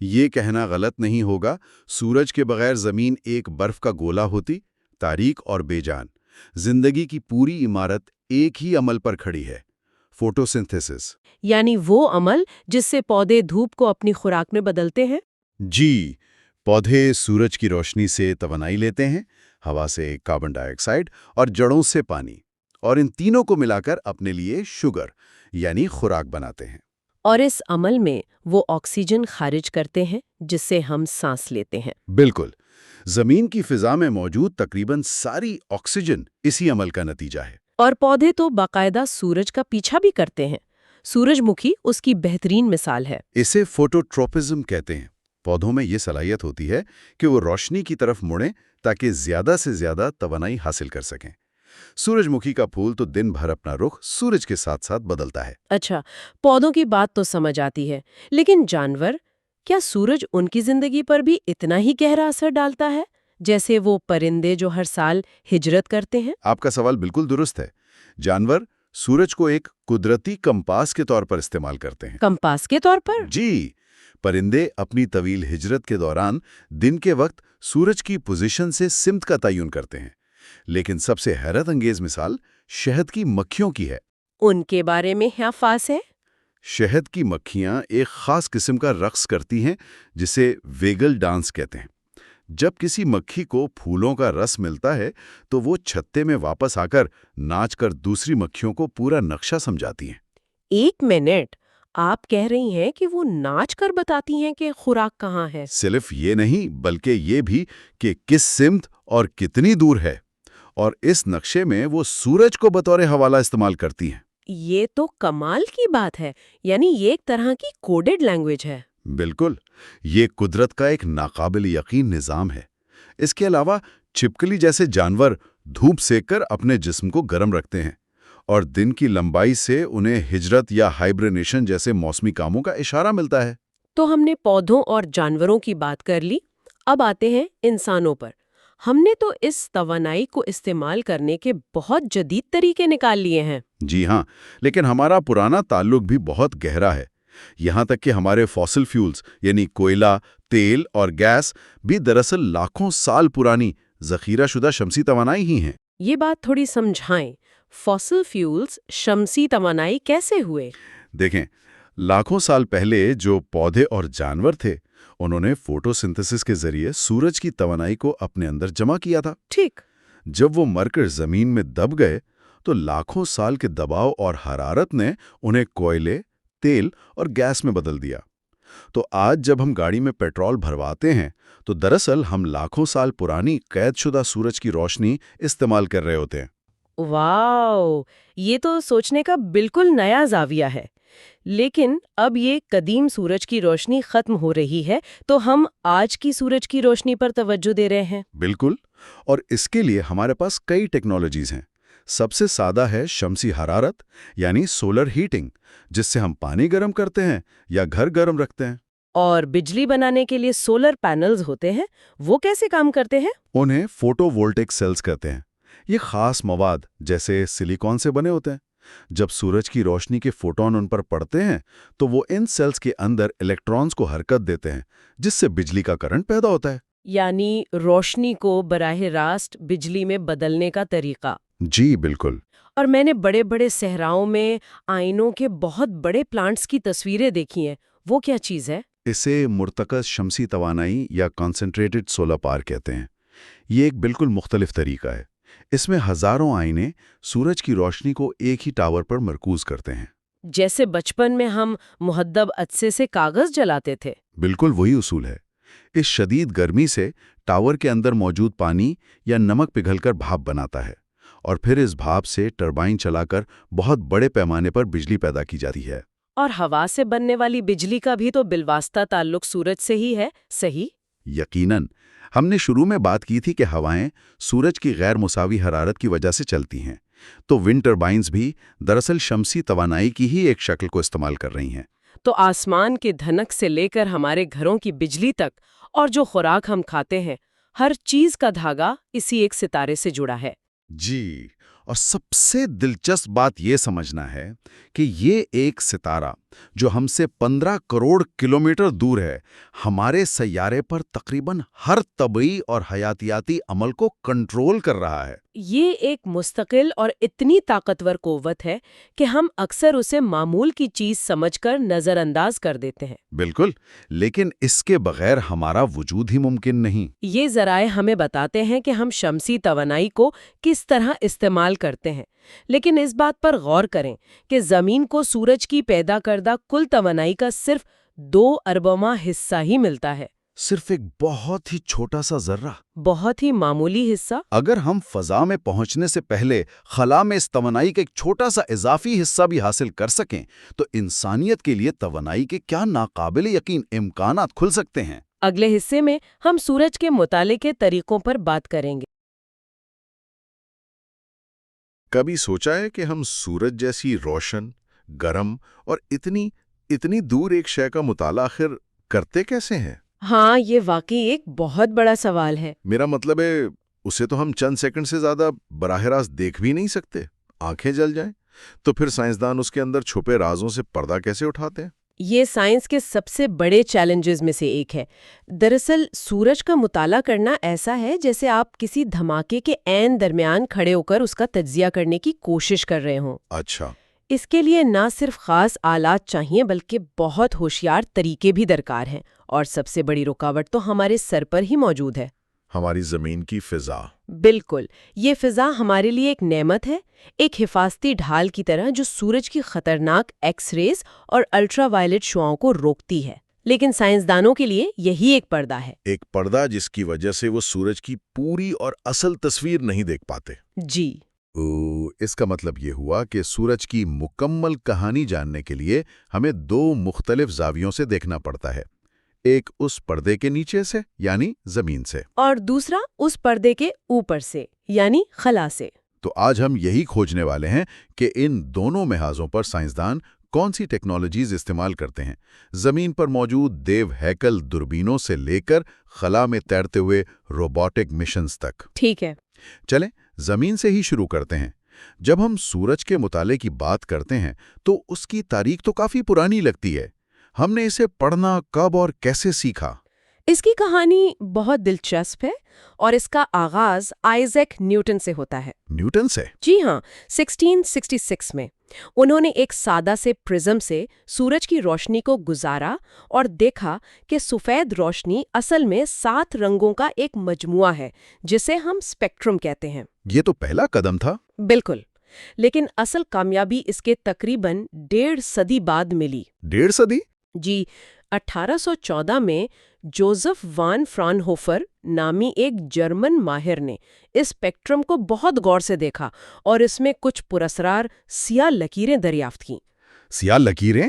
یہ کہنا غلط نہیں ہوگا، سورج کے بغیر زمین ایک برف کا گولا ہوتی، تاریک اور بے جان۔ زندگی کی پوری عمارت ایک ہی عمل پر کھڑی ہے، فوٹوسنتھیسس۔ یعنی وہ عمل جس سے پودے دھوپ کو اپنی خوراک میں بدلتے ہیں؟ جی، پودے سورج کی روشنی سے توانائی لیتے ہیں، ہوا سے کاربن ڈائی آکسائڈ اور جڑوں سے پانی، اور ان تینوں کو ملا کر اپنے لیے شوگر یعنی خوراک بناتے ہیں۔ اور اس عمل میں وہ آکسیجن خارج کرتے ہیں جس سے ہم سانس لیتے ہیں۔ بالکل، زمین کی فضا میں موجود تقریباً ساری آکسیجن اسی عمل کا نتیجہ ہے۔ اور پودے تو باقاعدہ سورج کا پیچھا بھی کرتے ہیں۔ سورج مکھی اس کی بہترین مثال ہے۔ اسے فوٹوٹروپزم کہتے ہیں۔ پودوں میں یہ صلاحیت ہوتی ہے کہ وہ روشنی کی طرف مڑیں تاکہ زیادہ سے زیادہ توانائی حاصل کر سکیں۔ سورج مکھی کا پھول تو دن بھر اپنا رخ سورج کے ساتھ ساتھ بدلتا ہے۔ اچھا، پودوں کی بات تو سمجھ آتی ہے، لیکن جانور، کیا سورج ان کی زندگی پر بھی اتنا ہی گہرا اثر ڈالتا ہے جیسے وہ پرندے جو ہر سال ہجرت کرتے ہیں؟ آپ کا سوال بالکل درست ہے۔ جانور سورج کو ایک قدرتی کمپاس کے طور پر استعمال کرتے ہیں۔ کمپاس کے طور پر؟ جی، پرندے اپنی طویل ہجرت کے دوران دن کے وقت سورج کی پوزیشن سے سمت کا تعین کرتے ہیں۔ لیکن سب سے حیرت انگیز مثال شہد کی مکھیوں کی ہے۔ ان کے بارے میں کیا خاص ہے؟ شہد کی مکھیاں ایک خاص قسم کا رقص کرتی ہیں جسے ویگل ڈانس کہتے ہیں۔ جب کسی مکھی کو پھولوں کا رس ملتا ہے تو وہ چھتے میں واپس آ کر ناچ کر دوسری مکھیوں کو پورا نقشہ سمجھاتی ہیں۔ 1 منٹ، آپ کہہ رہی ہیں کہ وہ ناچ کر بتاتی ہیں کہ خوراک کہاں ہے؟ صرف یہ نہیں بلکہ یہ بھی کہ کس سمت اور کتنی دور ہے، اور اس نقشے میں وہ سورج کو بطور حوالہ استعمال کرتی ہیں۔ یہ تو کمال کی بات ہے، یعنی یہ ایک طرح کی کوڈڈ لینگویج ہے۔ بالکل، یہ قدرت کا ایک ناقابل یقین نظام ہے۔ اس کے علاوہ چھپکلی جیسے جانور دھوپ سیک کر اپنے جسم کو گرم رکھتے ہیں، اور دن کی لمبائی سے انہیں ہجرت یا ہائبرنیشن جیسے موسمی کاموں کا اشارہ ملتا ہے۔ تو ہم نے پودوں اور جانوروں کی بات کر لی، اب آتے ہیں انسانوں پر۔ ہم نے تو اس توانائی کو استعمال کرنے کے بہت جدید طریقے نکال لیے ہیں۔ جی ہاں، لیکن ہمارا پرانا تعلق بھی بہت گہرا ہے۔ یہاں تک کہ ہمارے فاسل فیولز یعنی کوئلہ، تیل اور گیس بھی دراصل لاکھوں سال پرانی ذخیرہ شدہ شمسی توانائی ہی ہیں۔ یہ بات تھوڑی سمجھائیں، فاسل فیولز شمسی توانائی کیسے ہوئے؟ دیکھیں، لاکھوں سال پہلے جو پودے اور جانور تھے انہوں نے فوٹوسنتھسس کے ذریعے سورج کی توانائی کو اپنے اندر جمع کیا تھا۔ ٹھیک۔ جب وہ مر کر زمین میں دب گئے تو لاکھوں سال کے دباؤ اور حرارت نے انہیں کوئلے، تیل اور گیس میں بدل دیا۔ تو آج جب ہم گاڑی میں پیٹرول بھرواتے ہیں تو دراصل ہم لاکھوں سال پرانی قید شدہ سورج کی روشنی استعمال کر رہے ہوتے ہیں۔ واو، یہ تو سوچنے کا بالکل نیا زاویہ ہے۔ لیکن اب یہ قدیم سورج کی روشنی ختم ہو رہی ہے تو ہم آج کی سورج کی روشنی پر توجہ دے رہے ہیں۔ بالکل، اور اس کے لیے ہمارے پاس کئی ٹیکنالوجیز ہیں۔ سب سے سادہ ہے شمسی حرارت یعنی سولر ہیٹنگ، جس سے ہم پانی گرم کرتے ہیں یا گھر گرم رکھتے ہیں۔ اور بجلی بنانے کے لیے سولر پینلز ہوتے ہیں، وہ کیسے کام کرتے ہیں؟ انہیں فوٹو وولٹک سیلز کہتے ہیں۔ یہ خاص مواد جیسے سلیکون سے بنے ہوتے ہیں۔ جب سورج کی روشنی کے فوٹون ان پر پڑتے ہیں تو وہ ان سیلز کے اندر الیکٹرونز کو حرکت دیتے ہیں، جس سے بجلی کا کرنٹ پیدا ہوتا ہے۔ یعنی روشنی کو براہ راست بجلی میں بدلنے کا طریقہ۔ جی بالکل۔ اور میں نے بڑے بڑے صحراؤں میں آئینوں کے بہت بڑے پلانٹس کی تصویریں دیکھی ہیں، وہ کیا چیز ہے؟ اسے مرتکز شمسی توانائی یا کانسنٹریٹڈ سولر پاور کہتے ہیں۔ یہ ایک بالکل مختلف طریقہ ہے۔ اس میں ہزاروں آئینے سورج کی روشنی کو ایک ہی ٹاور پر مرکوز کرتے ہیں۔ جیسے بچپن میں ہم مہذب عدسے سے کاغذ جلاتے تھے۔ بالکل وہی اصول ہے۔ اس شدید گرمی سے ٹاور کے اندر موجود پانی یا نمک پگھل کر بھاپ بناتا ہے، اور پھر اس بھاپ سے ٹربائن چلا کر بہت بڑے پیمانے پر بجلی پیدا کی جاتی ہے۔ اور ہوا سے بننے والی بجلی کا بھی تو بالواسطہ تعلق سورج سے ہی ہے، صحیح؟ یقیناً۔ ہم نے شروع میں بات کی تھی کہ ہوائیں سورج کی غیر مساوی حرارت کی وجہ سے چلتی ہیں، تو ونڈ ٹربائنز بھی دراصل شمسی توانائی کی ہی ایک شکل کو استعمال کر رہی ہیں۔ تو آسمان کے دھنک سے لے کر ہمارے گھروں کی بجلی تک اور جو خوراک ہم کھاتے ہیں، ہر چیز کا دھاگا اسی ایک ستارے سے جڑا ہے۔ جی، اور سب سے دلچسپ بات یہ سمجھنا ہے کہ یہ ایک ستارہ جو ہم سے 15 کروڑ کلومیٹر دور ہے، ہمارے سیارے پر تقریباً ہر طبعی اور حیاتیاتی عمل کو کنٹرول کر رہا ہے۔ یہ ایک مستقل اور اتنی طاقتور قوت ہے کہ ہم اکثر اسے معمول کی چیز سمجھ کر نظر انداز کر دیتے ہیں۔ بالکل، لیکن اس کے بغیر ہمارا وجود ہی ممکن نہیں۔ یہ ذرائع ہمیں بتاتے ہیں کہ ہم شمسی توانائی کو کس طرح استعمال کرتے ہیں، لیکن اس بات پر غور کریں کہ زمین کو سورج کی پیدا کردہ کل توانائی کا صرف 2 اربواں حصہ ہی ملتا ہے۔ صرف ایک بہت ہی چھوٹا سا ذرہ۔ بہت ہی معمولی حصہ۔ اگر ہم فضا میں پہنچنے سے پہلے خلا میں اس توانائی کا ایک چھوٹا سا اضافی حصہ بھی حاصل کر سکیں تو انسانیت کے لیے توانائی کے کیا ناقابل یقین امکانات کھل سکتے ہیں۔ اگلے حصے میں ہم سورج کے مطالعے کے طریقوں پر بات کریں گے۔ کبھی سوچا ہے کہ ہم سورج جیسی روشن، گرم اور اتنی دور ایک شے کا مطالعہ آخر کرتے کیسے ہیں؟ ہاں، یہ واقعی ایک بہت بڑا سوال ہے۔ میرا مطلب ہے اسے تو ہم چند سیکنڈ سے زیادہ براہ راست دیکھ بھی نہیں سکتے، آنکھیں جل جائیں۔ تو پھر سائنسدان اس کے اندر چھپے رازوں سے پردہ کیسے اٹھاتے ہیں؟ یہ سائنس کے سب سے بڑے چیلنجز میں سے ایک ہے۔ دراصل سورج کا مطالعہ کرنا ایسا ہے جیسے آپ کسی دھماکے کے عین درمیان کھڑے ہو کر اس کا تجزیہ کرنے کی کوشش کر رہے ہوں۔ اچھا، اس کے لیے نہ صرف خاص آلات چاہیے بلکہ بہت ہوشیار طریقے بھی درکار ہیں، اور سب سے بڑی رکاوٹ تو ہمارے سر پر ہی موجود ہے۔ ہماری زمین کی فضا۔ بالکل، یہ فضا ہمارے لیے ایک نعمت ہے، ایک حفاظتی ڈھال کی طرح جو سورج کی خطرناک ایکس ریز اور الٹرا وائلٹ شعاؤں کو روکتی ہے۔ لیکن سائنسدانوں کے لیے یہی ایک پردہ ہے۔ ایک پردہ جس کی وجہ سے وہ سورج کی پوری اور اصل تصویر نہیں دیکھ پاتے۔ جی، اس کا مطلب یہ ہوا کہ سورج کی مکمل کہانی جاننے کے لیے ہمیں 2 مختلف زاویوں سے دیکھنا پڑتا ہے، ایک اس پردے کے نیچے سے یعنی زمین سے، اور دوسرا اس پردے کے اوپر سے یعنی خلا سے۔ تو آج ہم یہی کھوجنے والے ہیں کہ ان دونوں محاذوں پر سائنسدان کون سی ٹیکنالوجیز استعمال کرتے ہیں، زمین پر موجود دیو ہیکل دوربینوں سے لے کر خلا میں تیرتے ہوئے روبوٹک مشنز تک۔ ٹھیک ہے، چلیں زمین سے ہی شروع کرتے ہیں۔ جب ہم سورج کے مطالعے کی بات کرتے ہیں تو اس کی تاریخ تو کافی پرانی لگتی ہے۔ ہم نے اسے پڑھنا کب اور کیسے سیکھا؟ اس کی کہانی بہت دلچسپ ہے اور اس کا آغاز آئزیک نیوٹن سے ہوتا ہے۔ نیوٹن سے؟ جی ہاں، 1666 میں انہوں نے ایک سادہ سے پرزم سے سورج کی روشنی کو گزارا اور دیکھا کہ سفید روشنی اصل میں 7 رنگوں کا ایک مجموعہ ہے جسے ہم اسپیکٹرم کہتے ہیں۔ یہ تو پہلا قدم تھا۔ بالکل، لیکن اصل کامیابی اس کے تقریباً 1.5 صدی بعد ملی۔ 1.5 صدی؟ جی، 1814 میں جوزف وان فران ہوفر نامی ایک جرمن ماہر نے اس اسپیکٹرم کو بہت غور سے دیکھا اور اس میں کچھ پراسرار سیاہ لکیریں دریافت کیں۔ سیاہ لکیریں؟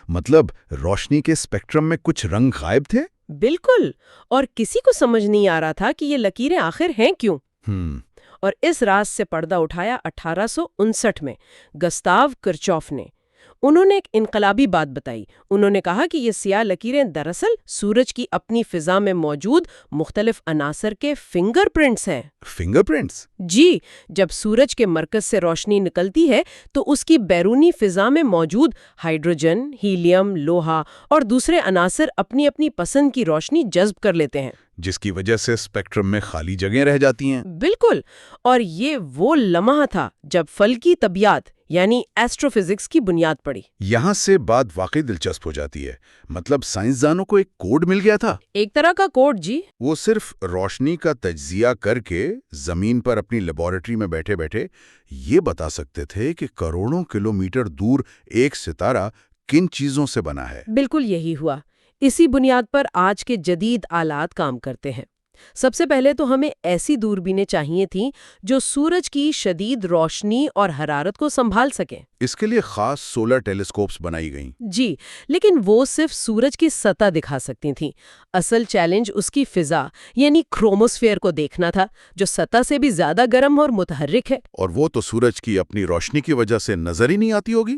مطلب روشنی کے اسپیکٹرم میں کچھ رنگ غائب تھے؟ بالکل، اور کسی کو سمجھ نہیں آ رہا تھا کہ یہ لکیریں آخر ہیں کیوں۔ اور اس راز سے پردہ اٹھایا 1859 میں گستاو کرچوف نے۔ انہوں نے ایک انقلابی بات بتائی۔ انہوں نے کہا کہ یہ سیاہ لکیریں دراصل سورج کی اپنی فضا میں موجود مختلف عناصر کے فنگر پرنٹس ہیں۔ Fingerprints? جی، جب سورج کے مرکز سے روشنی نکلتی ہے تو اس کی بیرونی فضا میں موجود ہائیڈروجن، ہیلیم، لوہا اور دوسرے عناصر اپنی اپنی پسند کی روشنی جذب کر لیتے ہیں، جس کی وجہ سے اسپیکٹرم میں خالی جگہیں رہ جاتی ہیں۔ بالکل، اور یہ وہ لمحہ تھا جب فلکی طبیعت یعنی ایسٹرو فزکس کی بنیاد پڑی۔ یہاں سے بات واقعی دلچسپ ہو جاتی ہے۔ مطلب سائنسدانوں کو ایک کوڈ مل گیا تھا؟ ایک طرح کا کوڈ، جی۔ وہ صرف روشنی کا تجزیہ کر کے زمین پر اپنی لیبارٹری میں بیٹھے بیٹھے یہ بتا سکتے تھے کہ کروڑوں کلومیٹر دور ایک ستارہ کن چیزوں سے بنا ہے۔ بالکل یہی ہوا۔ اسی بنیاد پر آج کے جدید آلات کام کرتے ہیں۔ سب سے پہلے تو ہمیں ایسی دوربینیں چاہیے تھیں جو سورج کی شدید روشنی اور حرارت کو سنبھال سکیں۔ اس کے لیے خاص سولر ٹیلیسکوپس بنائی گئیں۔ جی، لیکن وہ صرف سورج کی سطح دکھا سکتی تھیں۔ اصل چیلنج اس کی فضا یعنی کروموسفیئر کو دیکھنا تھا، جو سطح سے بھی زیادہ گرم اور متحرک ہے۔ اور وہ تو سورج کی اپنی روشنی کی وجہ سے نظر ہی نہیں آتی ہوگی۔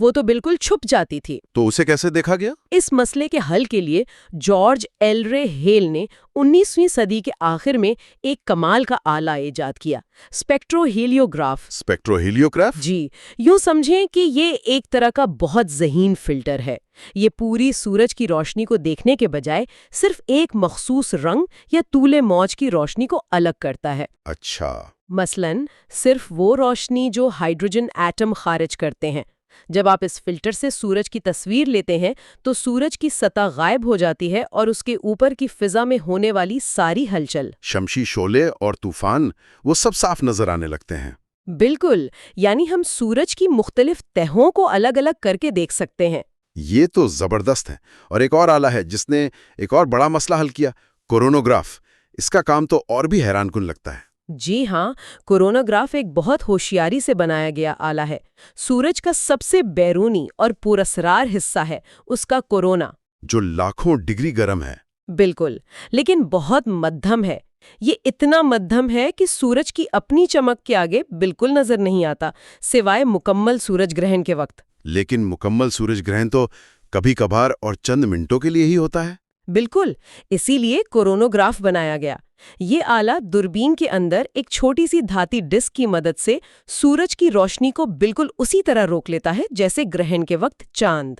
وہ تو بالکل چھپ جاتی تھی۔ تو اسے کیسے دیکھا گیا؟ اس مسئلے کے حل کے لیے جارج ایل رے ہیل نے 19ویں صدی کے آخر میں ایک کمال کا آلہ ایجاد کیا، اسپیکٹرو ہیلیوگراف۔ اسپیکٹرو ہیلیوگراف؟ جی، یوں سمجھیں کہ یہ ایک طرح کا بہت ذہین فلٹر ہے۔ یہ پوری سورج کی روشنی کو دیکھنے کے بجائے صرف ایک مخصوص رنگ یا طول موج کی روشنی کو الگ کرتا ہے۔ اچھا۔ مثلاً صرف وہ روشنی جو ہائیڈروجن ایٹم خارج کرتے ہیں۔ جب آپ اس فلٹر سے سورج کی تصویر لیتے ہیں تو سورج کی سطح غائب ہو جاتی ہے اور اس کے اوپر کی فضا میں ہونے والی ساری ہلچل، شمسی شعلے اور طوفان، وہ سب صاف نظر آنے لگتے ہیں۔ بالکل، یعنی ہم سورج کی مختلف تہوں کو الگ الگ کر کے دیکھ سکتے ہیں۔ یہ تو زبردست ہے۔ اور ایک اور آلہ ہے جس نے ایک اور بڑا مسئلہ حل کیا، کورونوگراف۔ اس کا کام تو اور بھی حیران کن لگتا ہے۔ جی ہاں، کورونوگراف ایک بہت ہوشیاری سے بنایا گیا آلہ ہے۔ سورج کا سب سے بیرونی اور پراسرار حصہ ہے اس کا کورونا، جو لاکھوں ڈگری گرم ہے۔ بالکل، لیکن بہت مدھم ہے۔ یہ اتنا مدھم ہے کہ سورج کی اپنی چمک کے آگے بالکل نظر نہیں آتا، سوائے مکمل سورج گرہن کے وقت۔ لیکن مکمل سورج گرہن تو کبھی کبھار اور چند منٹوں کے لیے ہی ہوتا ہے۔ بالکل، اسی لیے کورونوگراف بنایا گیا۔ یہ آلہ دوربین کے اندر ایک چھوٹی سی دھاتی ڈسک کی مدد سے سورج کی روشنی کو بالکل اسی طرح روک لیتا ہے جیسے گرہن کے وقت چاند۔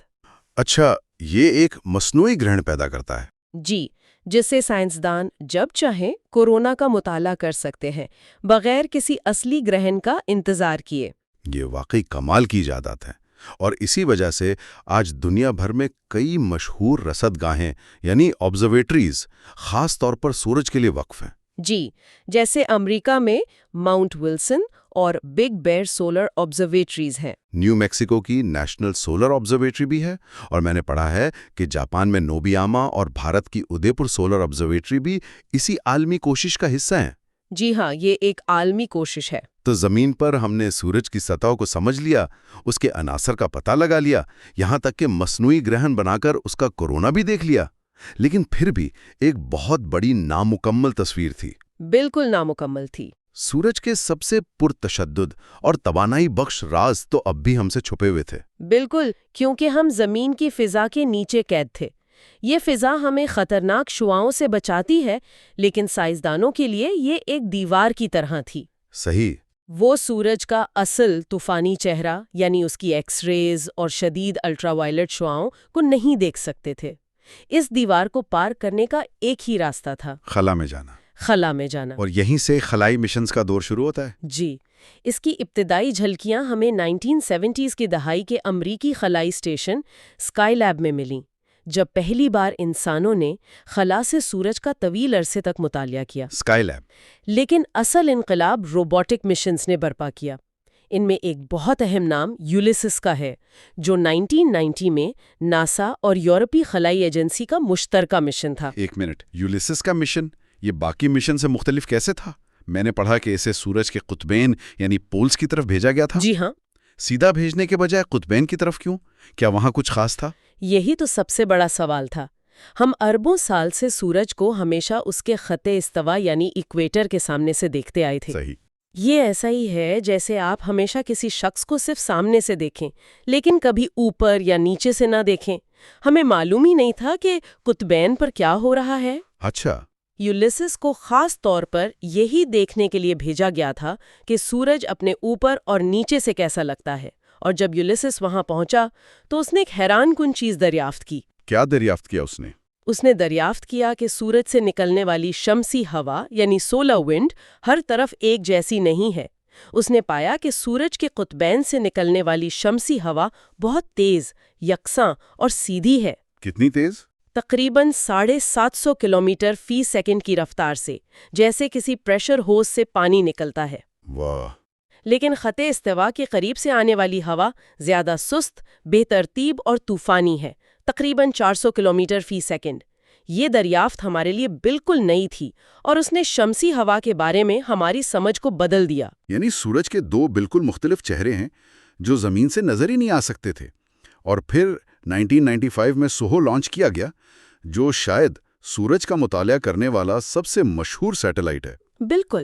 اچھا، یہ ایک مصنوعی گرہن پیدا کرتا ہے۔ جی، جس سے سائنسدان جب چاہیں کورونا کا مطالعہ کر سکتے ہیں بغیر کسی اصلی گرہن کا انتظار کیے۔ یہ واقعی کمال کی ایجادات ہے، اور اسی وجہ سے آج دنیا بھر میں کئی مشہور رصد گاہیں یعنی آبزرویٹریز خاص طور پر سورج کے لیے وقف ہیں۔ جی، جیسے امریکہ میں ماؤنٹ ولسن اور بگ بیئر سولر آبزرویٹریز ہیں۔ نیو میکسیکو کی نیشنل سولر آبزرویٹری بھی ہے، اور میں نے پڑھا ہے کہ جاپان میں نوبیاما اور بھارت کی ادے پور سولر آبزرویٹری بھی اسی عالمی کوشش کا حصہ ہیں۔ جی ہاں، یہ ایک عالمی کوشش ہے۔ تو زمین پر ہم نے سورج کی سطح کو سمجھ لیا، اس کے عناصر کا پتہ لگا لیا، یہاں تک کہ مصنوعی گرہن بنا کر اس کا کورونا بھی دیکھ لیا، لیکن پھر بھی ایک بہت بڑی نامکمل تصویر تھی۔ بالکل نامکمل تھی۔ سورج کے سب سے پرتشدد اور توانائی بخش راز تو اب بھی ہم سے چھپے ہوئے تھے۔ بالکل، کیونکہ ہم زمین کی فضا کے نیچے قید تھے۔ یہ فضا ہمیں خطرناک شعاؤں سے بچاتی ہے، لیکن سائنسدانوں کے لیے یہ ایک دیوار کی طرح تھی۔ صحیح۔ وہ سورج کا اصل طوفانی چہرہ یعنی اس کی ایکس ریز اور شدید الٹرا وائلٹ شعاؤں کو نہیں دیکھ سکتے تھے۔ اس دیوار کو پار کرنے کا ایک ہی راستہ تھا، خلا میں جانا۔ خلا میں جانا۔ اور یہیں سے خلائی مشنز کا دور شروع ہوتا ہے۔ جی، اس کی ابتدائی جھلکیاں ہمیں 1970s کی دہائی کے امریکی خلائی اسٹیشن اسکائی لیب میں ملیں، جب پہلی بار انسانوں نے خلا سے سورج کا طویل عرصے تک مطالعہ کیا۔ Sky lab. لیکن اصل انقلاب روبوٹک مشنز نے برپا کیا۔ ان میں ایک بہت اہم نام یولیسس کا ہے، جو 1990 میں ناسا اور یورپی خلائی ایجنسی کا مشترکہ مشن تھا۔ ایک منٹ، یولیسس کا مشن یہ باقی مشن سے مختلف کیسے تھا؟ میں نے پڑھا کہ اسے سورج کے قطبین یعنی پولز کی طرف بھیجا گیا تھا۔ جی ہاں، سیدھا بھیجنے کے بجائے قطبین کی طرف کیوں؟ کیا وہاں کچھ خاص تھا؟ یہی تو سب سے بڑا سوال تھا۔ ہم اربوں سال سے سورج کو ہمیشہ اس کے خط استوا یعنی ایکویٹر کے سامنے سے دیکھتے آئے تھے۔ صحیح۔ یہ ایسا ہی ہے جیسے آپ ہمیشہ کسی شخص کو صرف سامنے سے دیکھیں لیکن کبھی اوپر یا نیچے سے نہ دیکھیں۔ ہمیں معلوم ہی نہیں تھا کہ قطبین پر کیا ہو رہا ہے۔ اچھا۔ یولیسس کو خاص طور پر یہی دیکھنے کے لیے بھیجا گیا تھا کہ سورج اپنے اوپر اور نیچے سے کیسا لگتا ہے، اور جب یولیسس وہاں پہنچا تو اس نے ایک حیران کن چیز دریافت کی۔ کیا دریافت کیا اس نے؟ اس نے دریافت کیا کہ سورج سے نکلنے والی شمسی ہوا یعنی سولر ونڈ ہر طرف ایک جیسی نہیں ہے۔ اس نے پایا کہ سورج کے قطبین سے نکلنے والی شمسی ہوا بہت تیز، یکساں اور سیدھی ہے۔ کتنی تیز؟ تقریباً 750 کلومیٹر فی سیکنڈ کی رفتار سے، جیسے کسی پریشر ہوس سے پانی نکلتا ہے۔ واہ! لیکن خط استوا کے قریب سے آنے والی ہوا زیادہ سست، بے ترتیب اور طوفانی ہے، تقریباً 400 کلومیٹر فی سیکنڈ۔ یہ دریافت ہمارے لیے بالکل نئی تھی اور اس نے شمسی ہوا کے بارے میں ہماری سمجھ کو بدل دیا۔ یعنی سورج کے دو بالکل مختلف چہرے ہیں جو زمین سے نظر ہی نہیں آ سکتے تھے۔ اور پھر 1995 میں سوہو لانچ کیا گیا، جو شاید سورج کا مطالعہ کرنے والا سب سے مشہور سیٹلائٹ ہے۔ بالکل،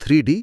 3D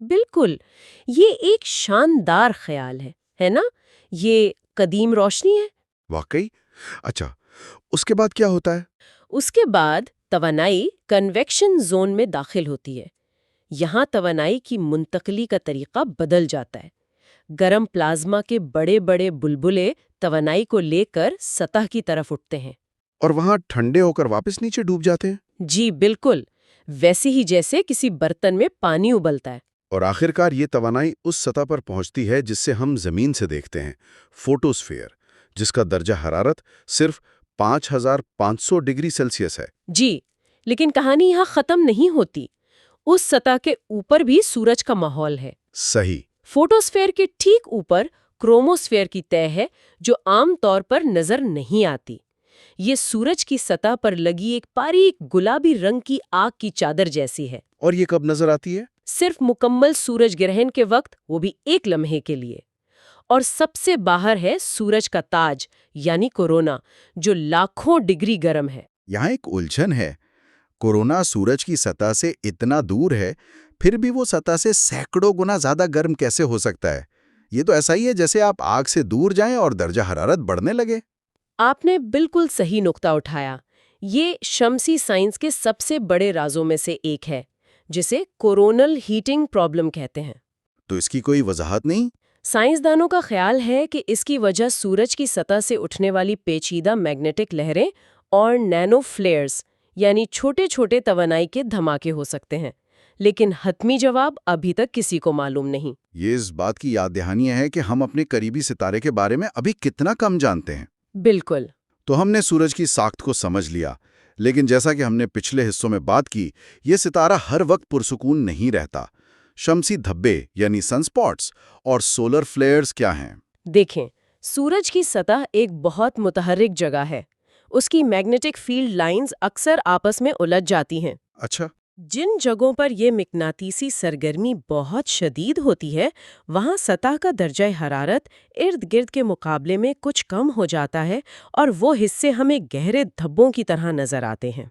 بالکل، یہ ایک شاندار خیال ہے نا؟ یہ قدیم روشنی ہے۔ واقعی؟ اچھا، اس کے بعد کیا ہوتا ہے؟ اس کے بعد توانائی کنویکشن زون میں داخل ہوتی ہے۔ یہاں توانائی کی منتقلی کا طریقہ بدل جاتا ہے۔ گرم پلازما کے بڑے بڑے بلبلے توانائی کو لے کر سطح کی طرف اٹھتے ہیں۔ اور وہاں ٹھنڈے ہو کر واپس نیچے ڈوب جاتے ہیں؟ جی بالکل، ویسے ہی جیسے کسی برتن میں پانی ابلتا ہے۔ اور آخرکار یہ توانائی اس سطح پر پہنچتی ہے جس سے ہم زمین سے دیکھتے ہیں، فوٹوسفیئر، جس کا درجہ حرارت صرف 5500 ڈگری سیلسیس ہے۔ جی، لیکن کہانی یہاں ختم نہیں ہوتی۔ اس سطح کے اوپر بھی سورج کا ماحول ہے۔ صحیح۔ فوٹوسفیئر کے ٹھیک اوپر کروموسفیئر کی تہہ ہے جو عام طور پر نظر نہیں آتی۔ یہ سورج کی سطح پر لگی ایک باریک گلابی رنگ کی آگ کی چادر جیسی ہے۔ اور یہ کب نظر آتی ہے؟ صرف مکمل سورج گرہن کے وقت، وہ بھی ایک لمحے کے لیے۔ اور سب سے باہر ہے سورج کا تاج یعنی کورونا، جو لاکھوں ڈگری گرم ہے۔ یہاں ایک الجھن ہے۔ کورونا سورج کی سطح سے اتنا دور ہے، پھر بھی وہ سطح سے سینکڑوں گنا زیادہ گرم کیسے ہو سکتا ہے؟ یہ تو ایسا ہی ہے جیسے آپ آگ سے دور جائیں اور درجہ حرارت بڑھنے لگے۔ آپ نے بالکل صحیح نقطہ اٹھایا۔ یہ شمسی سائنس کے سب سے بڑے رازوں میں سے ایک ہے، جسے کورونل ہیٹنگ پرابلم کہتے ہیں۔ تو اس کی کوئی وضاحت نہیں؟ سائنسدانوں کا خیال ہے کہ اس کی وجہ سورج کی سطح سے اٹھنے والی پیچیدہ میگنیٹک لہریں اور نینو فلیئرز یعنی چھوٹے چھوٹے توانائی کے دھماکے ہو سکتے ہیں، لیکن حتمی جواب ابھی تک کسی کو معلوم نہیں۔ یہ اس بات کی یاد دہانی ہے کہ ہم اپنے قریبی ستارے کے بارے میں ابھی کتنا کم جانتے ہیں۔ بالکل۔ تو ہم نے سورج کی ساخت کو سمجھ لیا، لیکن جیسا کہ ہم نے پچھلے حصوں میں بات کی، یہ ستارہ ہر وقت پرسکون نہیں رہتا۔ شمسی دھبے یعنی سن سپاٹس اور سولر فلیئرز کیا ہیں؟ دیکھیں، سورج کی سطح ایک بہت متحرک جگہ ہے۔ اس کی میگنیٹک فیلڈ لائنز اکثر آپس میں الجھ جاتی ہیں۔ اچھا۔ جن جگہوں پر یہ مقناطیسی سرگرمی بہت شدید ہوتی ہے، وہاں سطح کا درجہ حرارت ارد گرد کے مقابلے میں کچھ کم ہو جاتا ہے اور وہ حصے ہمیں گہرے دھبوں کی طرح نظر آتے ہیں۔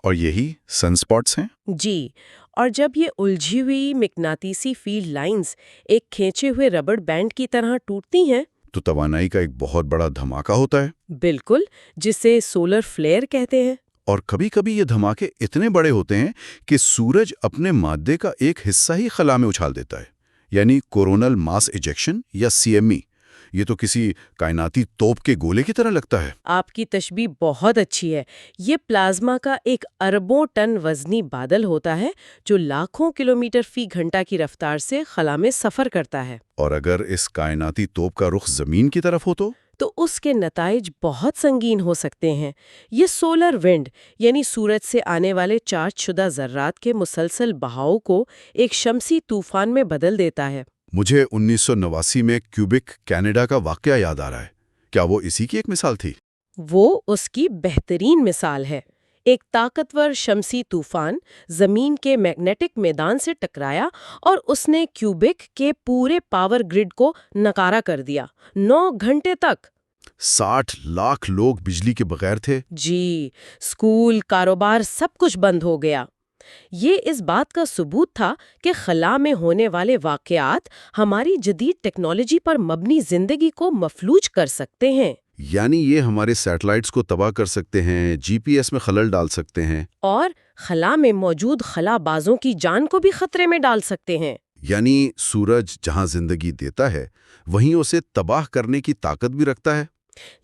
اور یہی سن سپاٹس ہیں؟ جی، اور جب یہ الجھی ہوئی مقناطیسی فیلڈ لائنز ایک کھینچے ہوئے ربڑ بینڈ کی طرح ٹوٹتی ہیں تو توانائی کا ایک بہت بڑا دھماکہ ہوتا ہے۔ بالکل، جسے سولر فلیئر کہتے ہیں۔ اور کبھی کبھی یہ دھماکے اتنے بڑے ہوتے ہیں کہ سورج اپنے مادے کا ایک حصہ ہی خلا میں اچھال دیتا ہے، یعنی کورونل ماس ایجیکشن یا CME۔ یہ تو کسی کائناتی توپ کے گولے کی طرح لگتا ہے۔ آپ کی تشبیہ بہت اچھی ہے۔ یہ پلازما کا ایک اربوں ٹن وزنی بادل ہوتا ہے جو لاکھوں کلومیٹر فی گھنٹہ کی رفتار سے خلا میں سفر کرتا ہے۔ اور اگر اس کائناتی توپ کا رخ زمین کی طرف ہو تو اس کے نتائج بہت سنگین ہو سکتے ہیں۔ یہ سولر ونڈ یعنی سورج سے آنے والے چارج شدہ ذرات کے مسلسل بہاؤ کو ایک شمسی طوفان میں بدل دیتا ہے۔ مجھے 1989 میں کیوبک کینیڈا کا واقعہ یاد آ رہا ہے۔ کیا وہ اسی کی ایک مثال تھی؟ وہ اس کی بہترین مثال ہے۔ ایک طاقتور شمسی طوفان زمین کے میگنیٹک میدان سے ٹکرایا اور اس نے کیوبک کے پورے پاور گرڈ کو ناکارہ کر دیا۔ 9 گھنٹے تک 60 لاکھ لوگ بجلی کے بغیر تھے۔ جی، اسکول، کاروبار سب کچھ بند ہو گیا۔ یہ اس بات کا ثبوت تھا کہ خلا میں ہونے والے واقعات ہماری جدید ٹیکنالوجی پر مبنی زندگی کو مفلوج کر سکتے ہیں۔ یعنی یہ ہمارے سیٹلائٹس کو تباہ کر سکتے ہیں، GPS میں خلل ڈال سکتے ہیں، اور خلا میں موجود خلا بازوں کی جان کو بھی خطرے میں ڈال سکتے ہیں۔ یعنی سورج جہاں زندگی دیتا ہے وہیں اسے تباہ کرنے کی طاقت بھی رکھتا ہے۔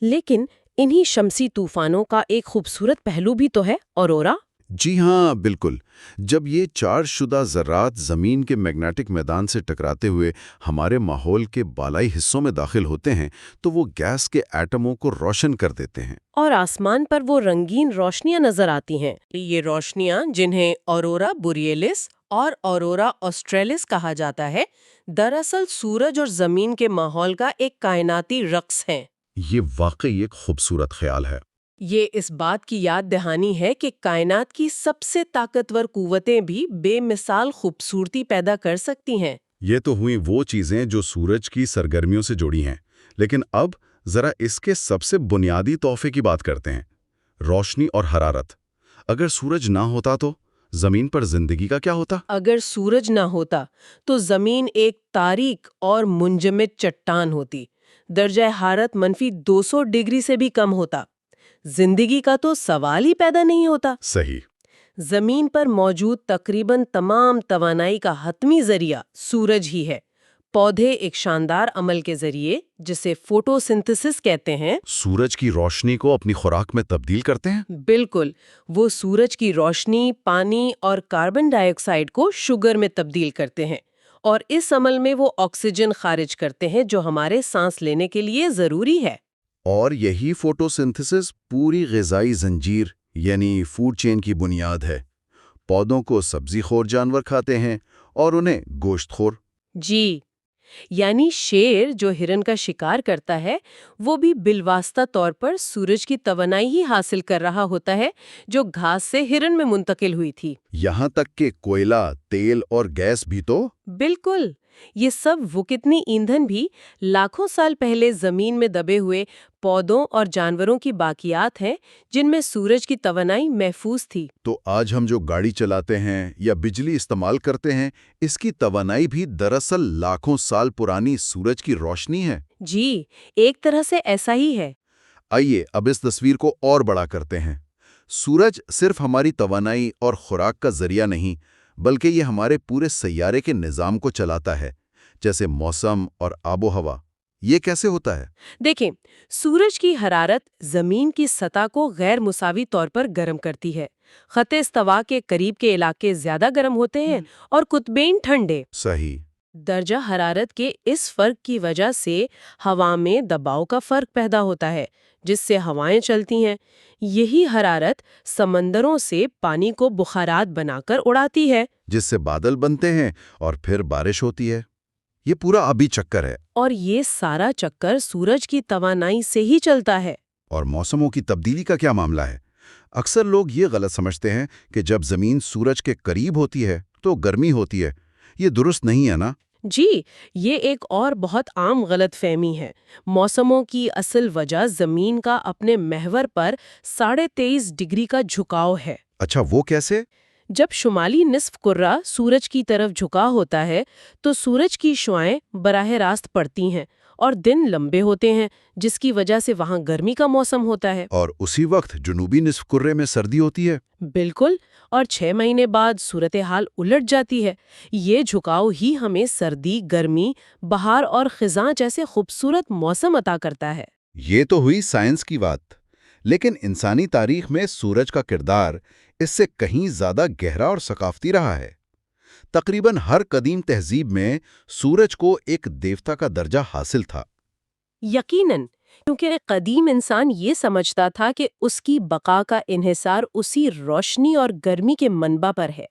لیکن انہی شمسی طوفانوں کا ایک خوبصورت پہلو بھی تو ہے، اورورا۔ جی ہاں، بالکل۔ جب یہ چارج شدہ ذرات زمین کے میگنیٹک میدان سے ٹکراتے ہوئے ہمارے ماحول کے بالائی حصوں میں داخل ہوتے ہیں تو وہ گیس کے ایٹموں کو روشن کر دیتے ہیں، اور آسمان پر وہ رنگین روشنیاں نظر آتی ہیں۔ یہ روشنیاں، جنہیں اورورا بوریلس اور اورورا آسٹریلس کہا جاتا ہے، دراصل سورج اور زمین کے ماحول کا ایک کائناتی رقص ہیں۔ یہ واقعی ایک خوبصورت خیال ہے۔ یہ اس بات کی یاد دہانی ہے کہ کائنات کی سب سے طاقتور قوتیں بھی بے مثال خوبصورتی پیدا کر سکتی ہیں۔ یہ تو ہوئیں وہ چیزیں جو سورج کی سرگرمیوں سے جڑی ہیں، لیکن اب ذرا اس کے سب سے بنیادی تحفے کی بات کرتے ہیں، روشنی اور حرارت۔ اگر سورج نہ ہوتا تو زمین پر زندگی کا کیا ہوتا؟ اگر سورج نہ ہوتا تو زمین ایک تاریک اور منجمد چٹان ہوتی، درجہ حرارت -200 ڈگری سے بھی کم ہوتا، زندگی کا تو سوال ہی پیدا نہیں ہوتا۔ صحیح۔ زمین پر موجود تقریباً تمام توانائی کا حتمی ذریعہ سورج ہی ہے۔ پودے ایک شاندار عمل کے ذریعے جسے فوٹو سنتھسس کہتے ہیں، سورج کی روشنی کو اپنی خوراک میں تبدیل کرتے ہیں؟ بالکل، وہ سورج کی روشنی، پانی اور کاربن ڈائی آکسائیڈ کو شوگر میں تبدیل کرتے ہیں، اور اس عمل میں وہ آکسیجن خارج کرتے ہیں جو ہمارے سانس لینے کے لیے ضروری ہے۔ اور یہی فوٹوسنتھسس پوری غذائی زنجیر یعنی فوڈ چین کی بنیاد ہے۔ پودوں کو سبزی خور جانور کھاتے ہیں اور انہیں گوشت خور۔ جی، یعنی شیر جو ہرن کا شکار کرتا ہے وہ بھی بالواسطہ طور پر سورج کی توانائی ہی حاصل کر رہا ہوتا ہے جو گھاس سے ہرن میں منتقل ہوئی تھی۔ یہاں تک کہ کوئلہ، تیل اور گیس بھی تو؟ بالکل، یہ سب وہ کتنی ایندھن بھی لاکھوں سال پہلے زمین میں دبے ہوئے پودوں اور جانوروں کی باقیات ہیں جن میں سورج کی توانائی محفوظ تھی۔ تو آج ہم جو گاڑی چلاتے ہیں یا بجلی استعمال کرتے ہیں، اس کی توانائی بھی دراصل لاکھوں سال پرانی سورج کی روشنی ہے۔ جی، ایک طرح سے ایسا ہی ہے۔ آئیے اب اس تصویر کو اور بڑا کرتے ہیں۔ سورج صرف ہماری توانائی اور خوراک کا ذریعہ نہیں، بلکہ یہ ہمارے پورے سیارے کے نظام کو چلاتا ہے، جیسے موسم اور آب و ہوا۔ یہ کیسے ہوتا ہے؟ دیکھیں، سورج کی حرارت زمین کی سطح کو غیر مساوی طور پر گرم کرتی ہے۔ خط استوا کے قریب کے علاقے زیادہ گرم ہوتے ہیں اور قطبین ٹھنڈے۔ صحیح۔ درجہ حرارت کے اس فرق کی وجہ سے ہوا میں دباؤ کا فرق پیدا ہوتا ہے، جس سے ہوائیں چلتی ہیں۔ یہی حرارت سمندروں سے پانی کو بخارات بنا کر اڑاتی ہے، جس سے بادل بنتے ہیں اور پھر بارش ہوتی ہے۔ یہ پورا آبی چکر ہے۔ اور یہ سارا چکر سورج کی توانائی سے ہی چلتا ہے۔ اور موسموں کی تبدیلی کا کیا معاملہ ہے؟ اکثر لوگ یہ غلط سمجھتے ہیں کہ جب زمین سورج کے قریب ہوتی ہے تو گرمی ہوتی ہے۔ یہ درست نہیں ہے نا؟ جی، یہ ایک اور بہت عام غلط فہمی ہے۔ موسموں کی اصل وجہ زمین کا اپنے محور پر 23.5 ڈگری کا جھکاؤ ہے۔ اچھا، وہ کیسے؟ جب شمالی نصف کرہ سورج کی طرف جھکا ہوتا ہے تو سورج کی شعاعیں براہ راست پڑتی ہیں اور دن لمبے ہوتے ہیں، جس کی وجہ سے وہاں گرمی کا موسم ہوتا ہے۔ اور اسی وقت جنوبی نصف کرے میں سردی ہوتی ہے۔ بالکل، اور 6 مہینے بعد صورتحال الٹ جاتی ہے۔ یہ جھکاؤ ہی ہمیں سردی، گرمی، بہار اور خزاں جیسے خوبصورت موسم عطا کرتا ہے۔ یہ تو ہوئی سائنس کی بات، لیکن انسانی تاریخ میں سورج کا کردار اس سے کہیں زیادہ گہرا اور ثقافتی رہا ہے۔ تقریباً ہر قدیم تہذیب میں سورج کو ایک دیوتا کا درجہ حاصل تھا۔ یقیناً، کیونکہ قدیم انسان یہ سمجھتا تھا کہ اس کی بقا کا انحصار اسی روشنی اور گرمی کے منبع پر ہے۔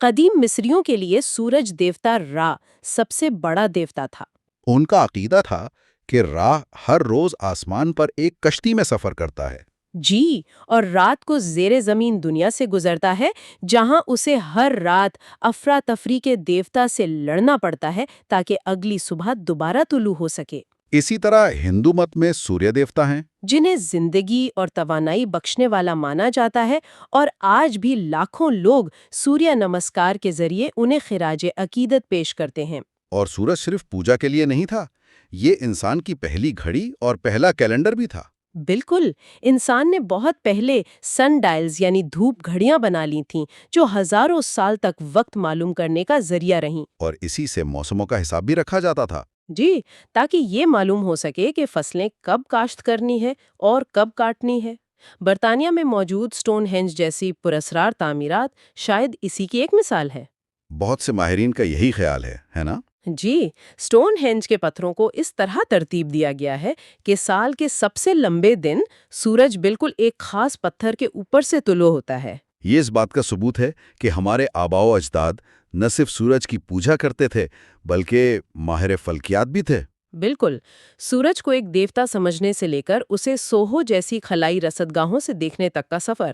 قدیم مصریوں کے لیے سورج دیوتا را سب سے بڑا دیوتا تھا۔ ان کا عقیدہ تھا کہ راہ ہر روز آسمان پر ایک کشتی میں سفر کرتا ہے۔ جی، اور رات کو زیر زمین دنیا سے گزرتا ہے، جہاں اسے ہر رات افراتفری کے دیوتا سے لڑنا پڑتا ہے تاکہ اگلی صبح دوبارہ طلوع ہو سکے۔ اسی طرح ہندو مت میں سوریہ دیوتا ہیں، جنہیں زندگی اور توانائی بخشنے والا مانا جاتا ہے، اور آج بھی لاکھوں لوگ سوریہ نمسکار کے ذریعے انہیں خراج عقیدت پیش کرتے ہیں۔ اور سورج صرف پوجا کے لیے نہیں تھا، یہ انسان کی پہلی گھڑی اور پہلا کیلنڈر بھی تھا۔ بالکل، انسان نے بہت پہلے سن ڈائلز یعنی دھوپ گھڑیاں بنا لی تھیں جو ہزاروں سال تک وقت معلوم کرنے کا ذریعہ رہیں۔ اور اسی سے موسموں کا حساب بھی رکھا جاتا تھا۔ جی، تاکہ یہ معلوم ہو سکے کہ فصلیں کب کاشت کرنی ہے اور کب کاٹنی ہے۔ برطانیہ میں موجود سٹون ہینج جیسی پراسرار تعمیرات شاید اسی کی ایک مثال ہے۔ بہت سے ماہرین کا یہی خیال ہے نا؟ جی، سٹون ہینج کے پتھروں کو اس طرح ترتیب دیا گیا ہے کہ سال کے سب سے لمبے دن سورج بالکل ایک خاص پتھر کے اوپر سے طلوع ہوتا ہے۔ یہ اس بات کا ثبوت ہے کہ ہمارے آباء و اجداد نہ صرف سورج کی پوجا کرتے تھے بلکہ ماہر فلکیات بھی تھے۔ بالکل، سورج کو ایک دیوتا سمجھنے سے لے کر اسے سوہو جیسی خلائی رصدگاہوں سے دیکھنے تک کا سفر،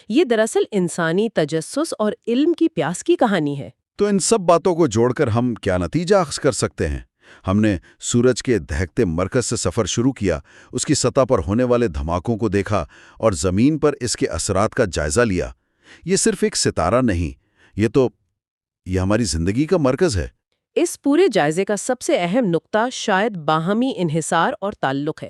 یہ دراصل انسانی تجسس اور علم کی پیاس کی کہانی ہے۔ تو ان سب باتوں کو جوڑ کر ہم کیا نتیجہ اخذ کر سکتے ہیں؟ ہم نے سورج کے دہکتے مرکز سے سفر شروع کیا، اس کی سطح پر ہونے والے دھماکوں کو دیکھا اور زمین پر اس کے اثرات کا جائزہ لیا۔ یہ صرف ایک ستارہ نہیں، یہ ہماری زندگی کا مرکز ہے۔ اس پورے جائزے کا سب سے اہم نقطہ شاید باہمی انحصار اور تعلق ہے۔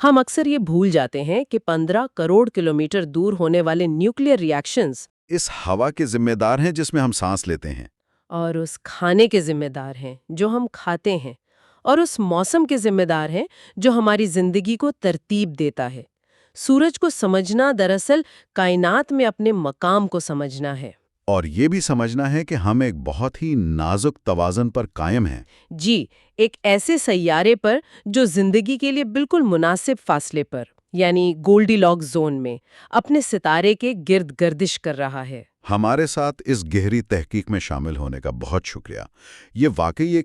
ہم اکثر یہ بھول جاتے ہیں کہ 15 کروڑ کلومیٹر دور ہونے والے نیوکلیئر ری ایکشنز اس ہوا کے ذمہ دار ہیں جس میں ہم سانس لیتے ہیں، اور اس کھانے کے ذمہ دار ہیں جو ہم کھاتے ہیں، اور اس موسم کے ذمہ دار ہیں جو ہماری زندگی کو ترتیب دیتا ہے۔ سورج کو سمجھنا دراصل کائنات میں اپنے مقام کو سمجھنا ہے۔ اور یہ بھی سمجھنا ہے کہ ہم ایک بہت ہی نازک توازن پر قائم ہیں۔ جی، ایک ایسے سیارے پر جو زندگی کے لیے بالکل مناسب فاصلے پر، یعنی گولڈی لاکس زون میں، اپنے ستارے کے گرد گردش کر رہا ہے۔ ہمارے ساتھ اس گہری تحقیق میں شامل ہونے کا بہت شکریہ۔ یہ واقعی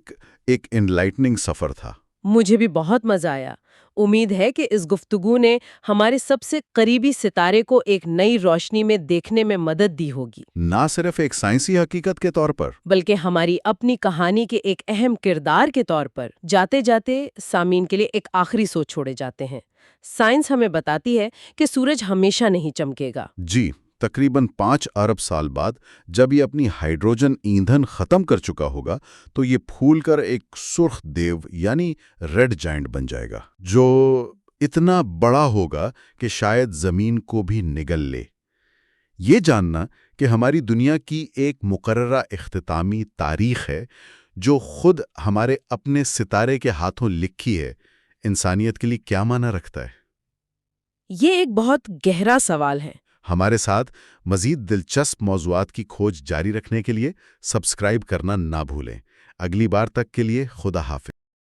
ایک انلائٹننگ سفر تھا۔ مجھے بھی بہت مزہ آیا۔ امید ہے کہ اس گفتگو نے ہمارے سب سے قریبی ستارے کو ایک نئی روشنی میں دیکھنے میں مدد دی ہوگی، نہ صرف ایک سائنسی حقیقت کے طور پر بلکہ ہماری اپنی کہانی کے ایک اہم کردار کے طور پر۔ جاتے جاتے سامعین کے لیے ایک آخری سوچ چھوڑے جاتے ہیں۔ سائنس ہمیں بتاتی ہے کہ سورج ہمیشہ نہیں چمکے گا۔ جی، تقریباً 5 ارب سال بعد جب یہ اپنی ہائیڈروجن ایندھن ختم کر چکا ہوگا تو یہ پھول کر ایک سرخ دیو یعنی ریڈ جائنٹ بن جائے گا، جو اتنا بڑا ہوگا کہ شاید زمین کو بھی نگل لے۔ یہ جاننا کہ ہماری دنیا کی ایک مقررہ اختتامی تاریخ ہے جو خود ہمارے اپنے ستارے کے ہاتھوں لکھی ہے، انسانیت کے لیے کیا معنی رکھتا ہے؟ یہ ایک بہت گہرا سوال ہے۔ ہمارے ساتھ مزید دلچسپ موضوعات کی کھوج جاری رکھنے کے لیے سبسکرائب کرنا نہ بھولیں۔ اگلی بار تک کے لیے خدا حافظ۔